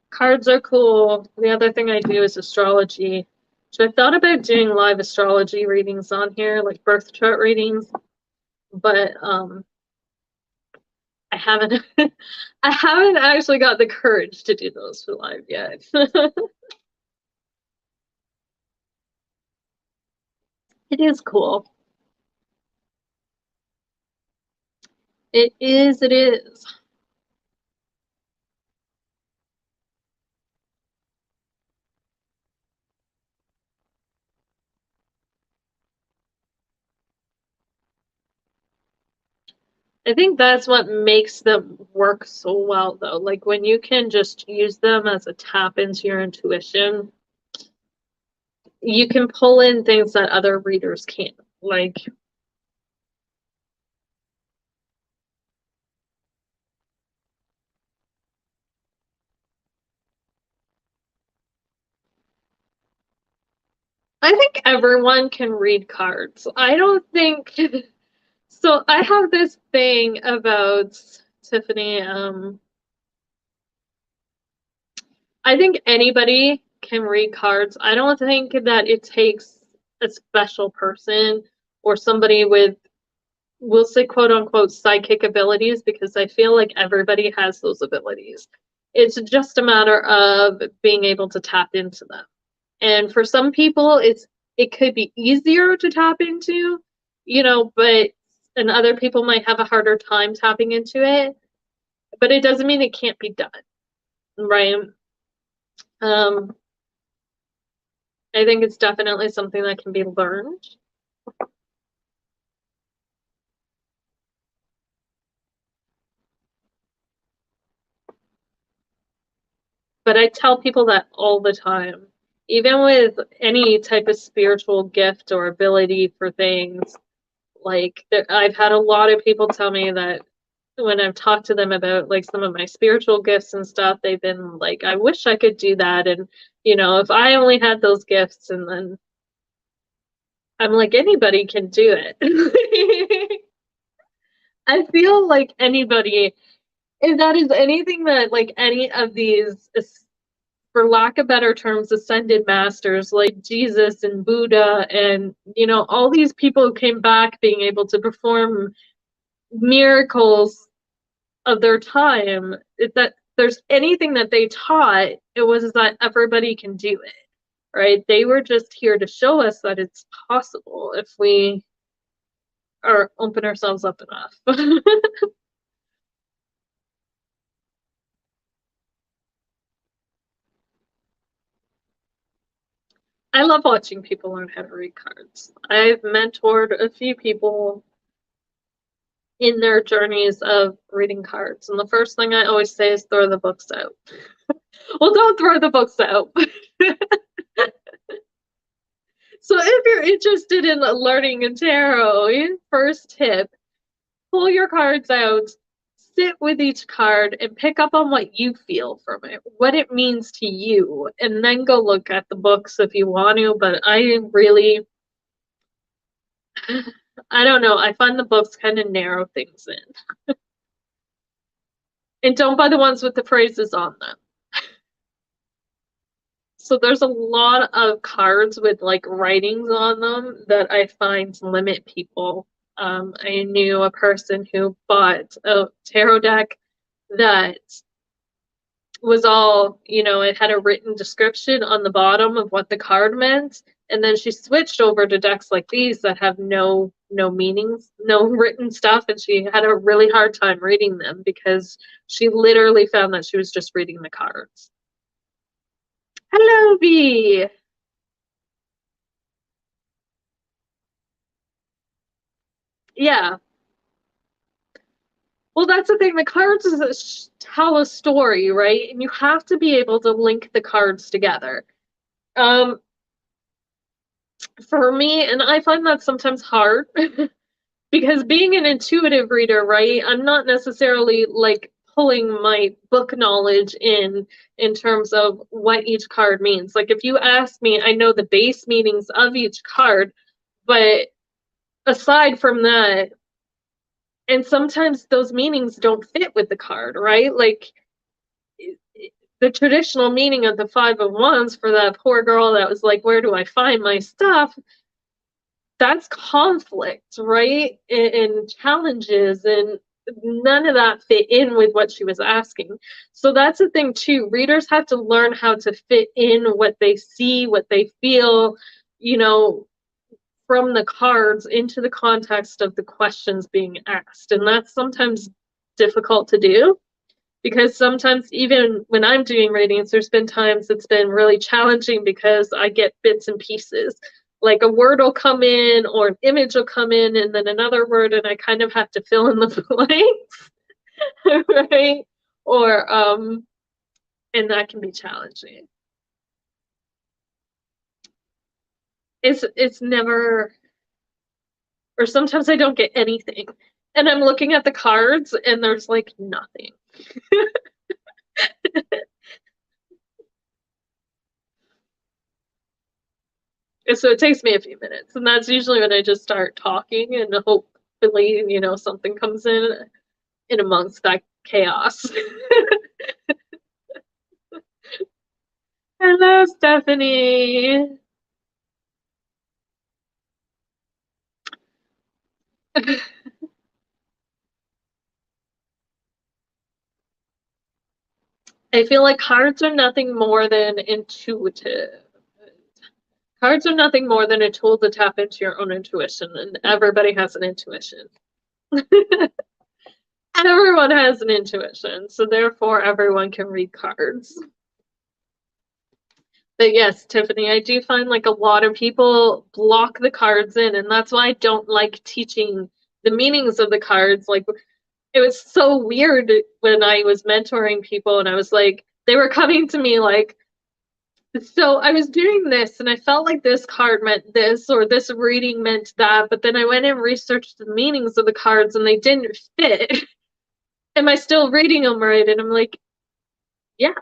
Cards are cool. The other thing I do is astrology. So I thought about doing live astrology readings on here, like birth chart readings, but I haven't I haven't actually got the courage to do those for live yet. It is cool. It is, it is. I think that's what makes them work so well, though. Like when you can just use them as a tap into your intuition, you can pull in things that other readers can't. Like, I think everyone can read cards. I don't think so. I have this thing about Tiffany. I think anybody can read cards. I don't think that it takes a special person or somebody with, we'll say, quote unquote, psychic abilities, because I feel like everybody has those abilities. It's just a matter of being able to tap into them. And for some people, it could be easier to tap into, but and other people might have a harder time tapping into it. But it doesn't mean it can't be done, right? Um, I think it's definitely something that can be learned. But I tell people that all the time. Even with any type of spiritual gift or ability for things, like I've had a lot of people tell me that when I've talked to them about like some of my spiritual gifts and stuff, they've been like, I wish I could do that. And, if I only had those gifts, and then I'm like, anybody can do it. I feel like anybody, if that is anything that like any of these for lack of better terms, ascended masters like Jesus and Buddha and, you know, all these people who came back being able to perform miracles of their time, that there's anything that they taught, it was that everybody can do it, right? They were just here to show us that it's possible if we are open ourselves up enough. I love watching people learn how to read cards. I've mentored a few people in their journeys of reading cards, and the first thing I always say is throw the books out. Well, don't throw the books out. So if you're interested in learning a tarot, your first tip, pull your cards out, sit with each card, and pick up on what you feel from it, what it means to you, and then go look at the books if you want to. But I really, I don't know, I find the books kind of narrow things in. And don't buy the ones with the phrases on them. So there's a lot of cards with like writings on them that I find limit people. I knew a person who bought a tarot deck that was all, you know, it had a written description on the bottom of what the card meant, and then she switched over to decks like these that have no meanings, no written stuff, and she had a really hard time reading them because she literally found that she was just reading the cards. Hello, B. Yeah. Well, that's the thing. The cards tell a story, right? And you have to be able to link the cards together. Um, for me, and I find that sometimes hard because being an intuitive reader, right? I'm not necessarily like pulling my book knowledge in terms of what each card means. Like if you ask me, I know the base meanings of each card, but aside from that, and sometimes those meanings don't fit with the card, right? Like the traditional meaning of the Five of Wands for that poor girl that was like, where do I find my stuff? That's conflict, right? And challenges, and none of that fit in with what she was asking. So that's the thing too. Readers have to learn how to fit in what they see, what they feel, you know, from the cards into the context of the questions being asked. And that's sometimes difficult to do because sometimes even when I'm doing readings, there's been times it's been really challenging because I get bits and pieces. Like a word will come in or an image will come in and then another word, and I kind of have to fill in the blanks, right? Or and that can be challenging. It's never, or sometimes I don't get anything. And I'm looking at the cards and there's like nothing. So it takes me a few minutes. And that's usually when I just start talking and hopefully, you know, something comes in amongst that chaos. Hello, Stephanie. I feel like cards are nothing more than intuitive. Cards are nothing more than a tool to tap into your own intuition, and everybody has an intuition. Everyone has an intuition, so therefore everyone can read cards. But yes, Tiffany, I do find like a lot of people block the cards in, and that's why I don't like teaching the meanings of the cards. Like, it was so weird when I was mentoring people, and I was like, they were coming to me like, so I was doing this, and I felt like this card meant this, or this reading meant that, but then I went and researched the meanings of the cards, and they didn't fit. Am I still reading them right? And I'm like, yeah.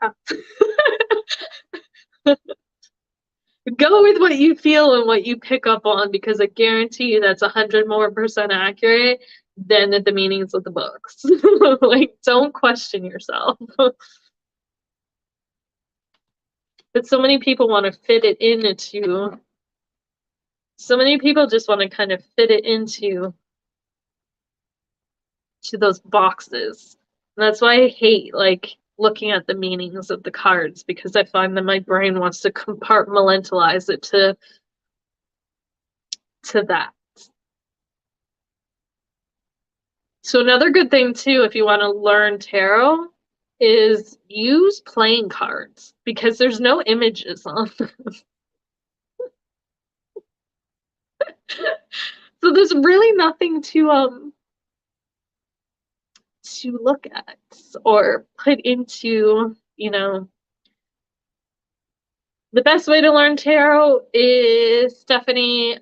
Go with what you feel and what you pick up on, because I guarantee you that's 100% more accurate than the meanings of the books. Like, don't question yourself. But so many people want to fit it into, so many people just want to kind of fit it into those boxes. And that's why I hate like looking at the meanings of the cards, because I find that my brain wants to compartmentalize it to that. So another good thing too, if you want to learn tarot, is use playing cards, because there's no images on them. So there's really nothing to look at or put into, you know. The best way to learn tarot is, Stephanie,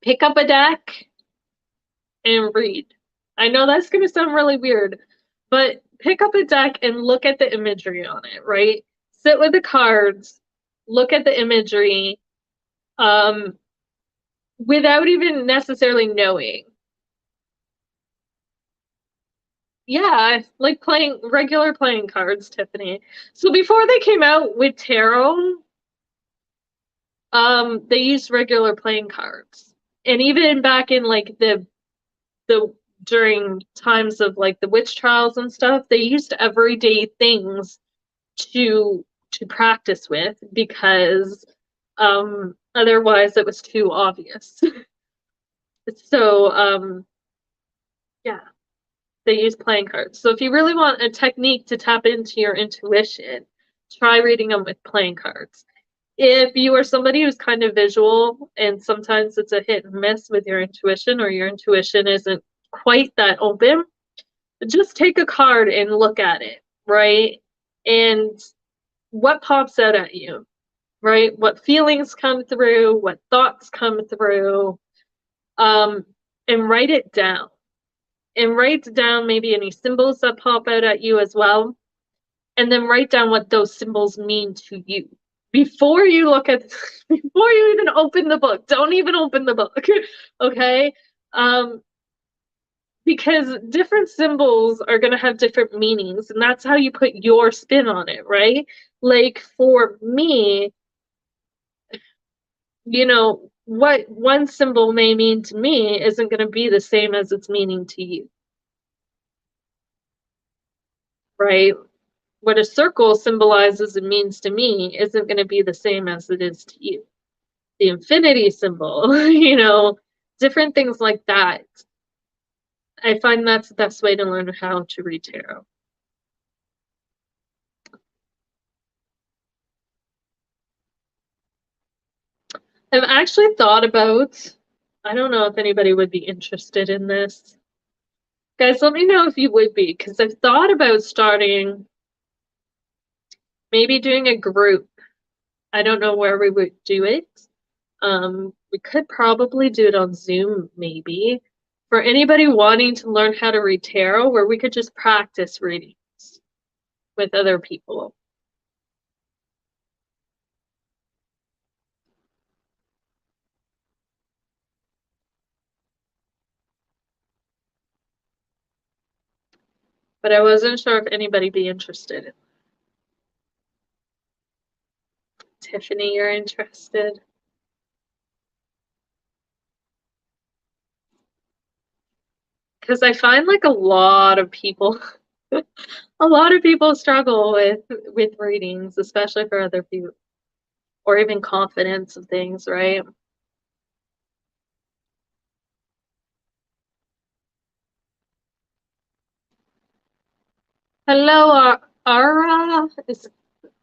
pick up a deck and read. I know that's going to sound really weird, but pick up a deck and look at the imagery on it, right? Sit with the cards, look at the imagery, without even necessarily knowing. Yeah, like playing regular playing cards, Tiffany. So before they came out with tarot, they used regular playing cards. And even back in like the during times of like the witch trials and stuff, they used everyday things to practice with, because otherwise it was too obvious. So yeah, they use playing cards. So if you really want a technique to tap into your intuition, try reading them with playing cards. If you are somebody who's kind of visual, and sometimes it's a hit and miss with your intuition, or your intuition isn't quite that open, just take a card and look at it, right? And what pops out at you, right? What feelings come through, what thoughts come through, and write it down. And write down maybe any symbols that pop out at you as well. And then write down what those symbols mean to you. Before you look at, before you even open the book, don't even open the book, okay? Because different symbols are going to have different meanings, and that's how you put your spin on it, right? Like for me, you know, what one symbol may mean to me isn't going to be the same as its meaning to you, right? What a circle symbolizes and means to me isn't going to be the same as it is to you. The infinity symbol, you know, different things like that. I find that's the best way to learn how to read tarot. I've actually thought about, I don't know if anybody would be interested in this. Guys, let me know if you would be, because I've thought about starting, maybe doing a group. I don't know where we would do it. We could probably do it on Zoom, maybe. For anybody wanting to learn how to read tarot, where we could just practice readings with other people. But I wasn't sure if anybody'd be interested. Tiffany, you're interested? Because I find like a lot of people a lot of people struggle with readings, especially for other people, or even confidence and things, right? Hello, Ara.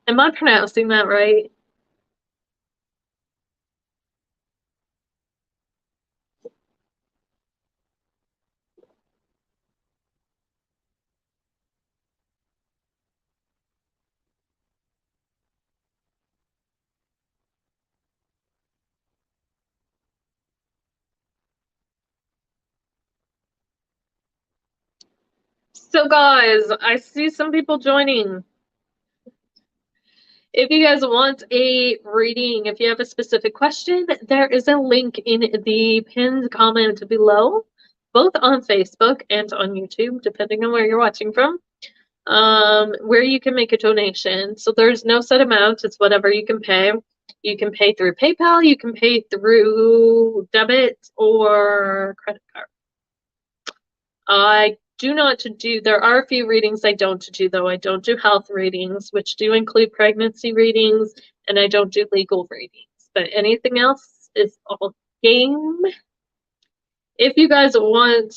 Am I pronouncing that right? So guys, I see some people joining. If you guys want a reading, if you have a specific question, there is a link in the pinned comment below, both on Facebook and on YouTube, depending on where you're watching from. where you can make a donation. So there's no set amount, it's whatever you can pay. You can pay through PayPal, you can pay through debit or credit card. I do not do, there are a few readings I don't do though. I don't do health readings, which do include pregnancy readings, and I don't do legal readings. But anything else is all game. If you guys want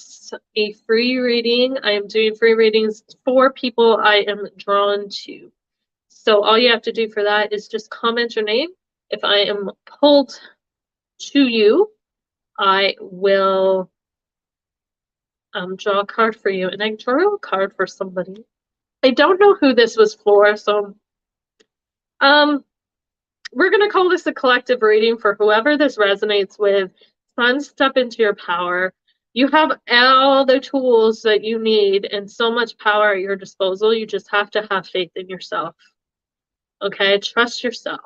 a free reading, I am doing free readings for people I am drawn to. So all you have to do for that is just comment your name. If I am pulled to you, I will draw a card for you. And I drew a card for somebody. I don't know who this was for, so we're going to call this a collective reading for whoever this resonates with. Sun, step into your power. You have all the tools that you need and so much power at your disposal. You just have to have faith in yourself. Okay? Trust yourself.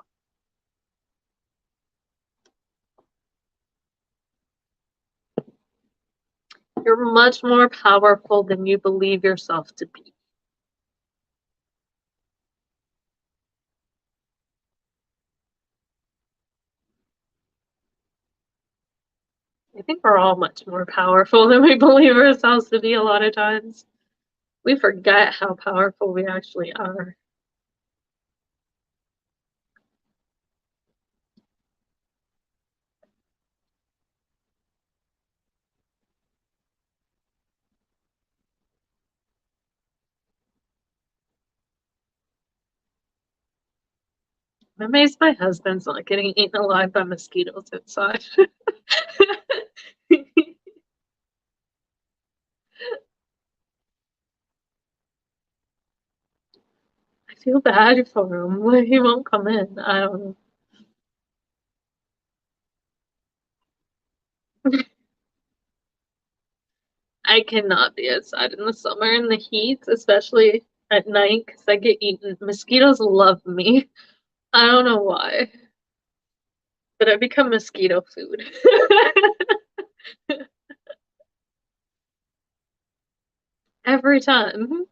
You're much more powerful than you believe yourself to be. I think we're all much more powerful than we believe ourselves to be a lot of times. We forget how powerful we actually are. I'm amazed my husband's not getting eaten alive by mosquitoes outside. I feel bad for him. He won't come in. I don't know. I cannot be outside in the summer in the heat, especially at night, because I get eaten. Mosquitoes love me. I don't know why, but I become mosquito food. Every time.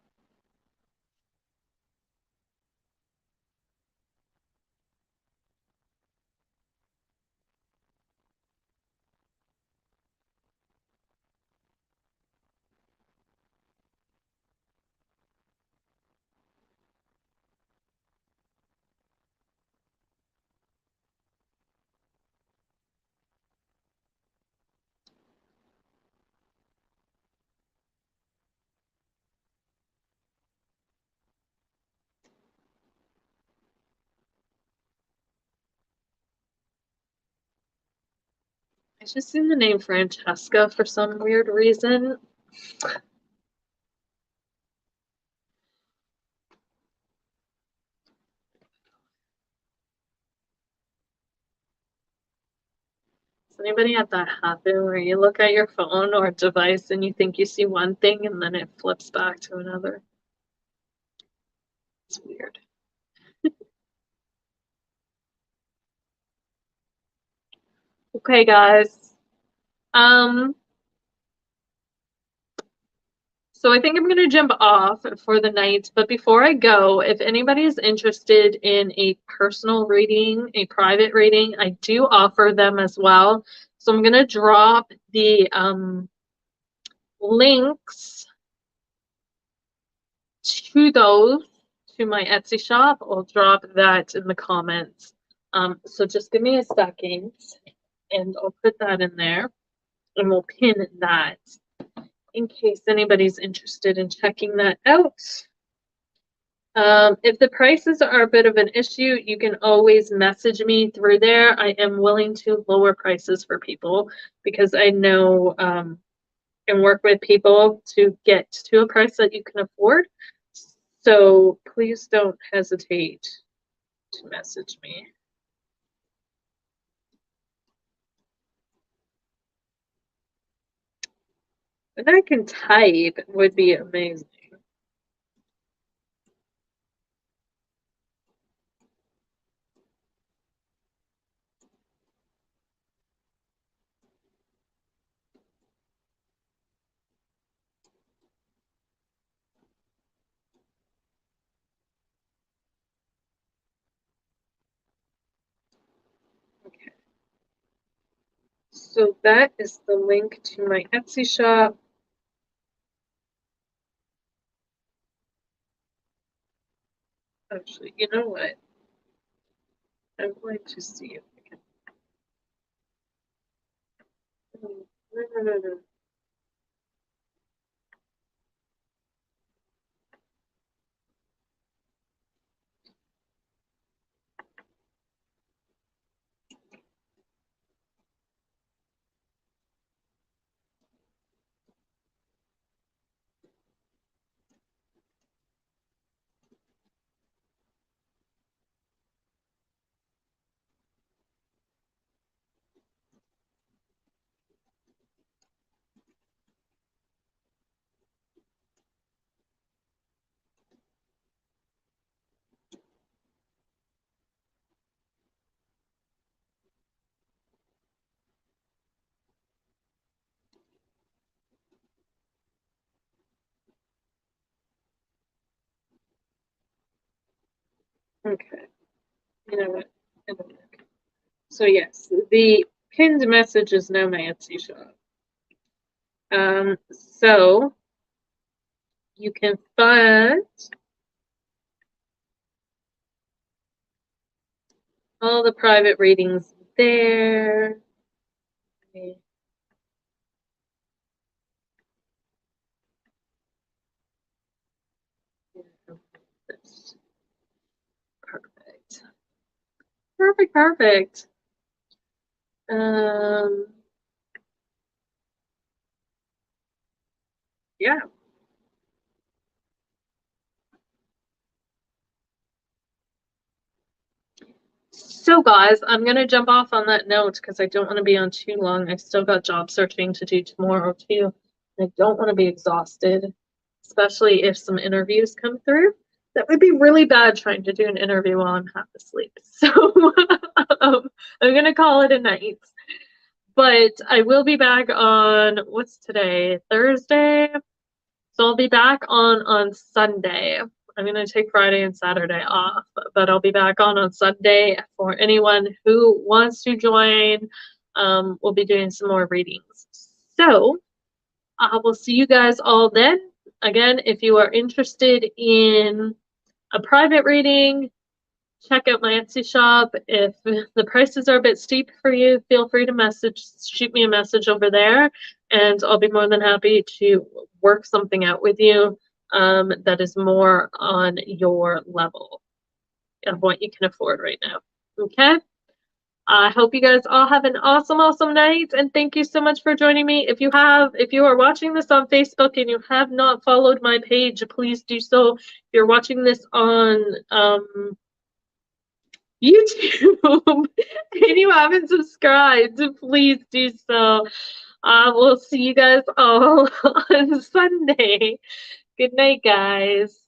I just seen the name Francesca for some weird reason. Does anybody have that happen where you look at your phone or device and you think you see one thing and then it flips back to another? It's weird. Okay, guys. Um, so I think I'm gonna jump off for the night, but before I go, if anybody is interested in a personal reading, a private reading, I do offer them as well. So I'm gonna drop the links to those to my Etsy shop. I'll drop that in the comments. So just give me a second and I'll put that in there and we'll pin that in case anybody's interested in checking that out. If the prices are a bit of an issue, you can always message me through there. I am willing to lower prices for people because I know and work with people to get to a price that you can afford. So please don't hesitate to message me. If I can type, it would be amazing. So that is the link to my Etsy shop. Actually, you know what? I'm going to see if I can. No. Okay. You know what? So yes, the pinned message is now my Etsy shop. So you can find all the private readings there. Perfect. Perfect. Yeah. So guys, I'm gonna jump off on that note because I don't want to be on too long. I still got job searching to do tomorrow too. I don't want to be exhausted, especially if some interviews come through. That would be really bad trying to do an interview while I'm half asleep. So I'm gonna call it a night. But I will be back on what's today? Thursday. So I'll be back on Sunday. I'm going to take Friday and Saturday off, but I'll be back on Sunday for anyone who wants to join. We'll be doing some more readings. So I will see you guys all then. Again, if you are interested in a private reading, check out my Etsy shop. If the prices are a bit steep for you, feel free to shoot me a message over there, and I'll be more than happy to work something out with you that is more on your level of what you can afford right now. Okay? I hope you guys all have an awesome night, and thank you so much for joining me. If you are watching this on Facebook and you have not followed my page, please do so. If you're watching this on YouTube and you haven't subscribed, please do so. We'll see you guys all on Sunday. Good night, guys.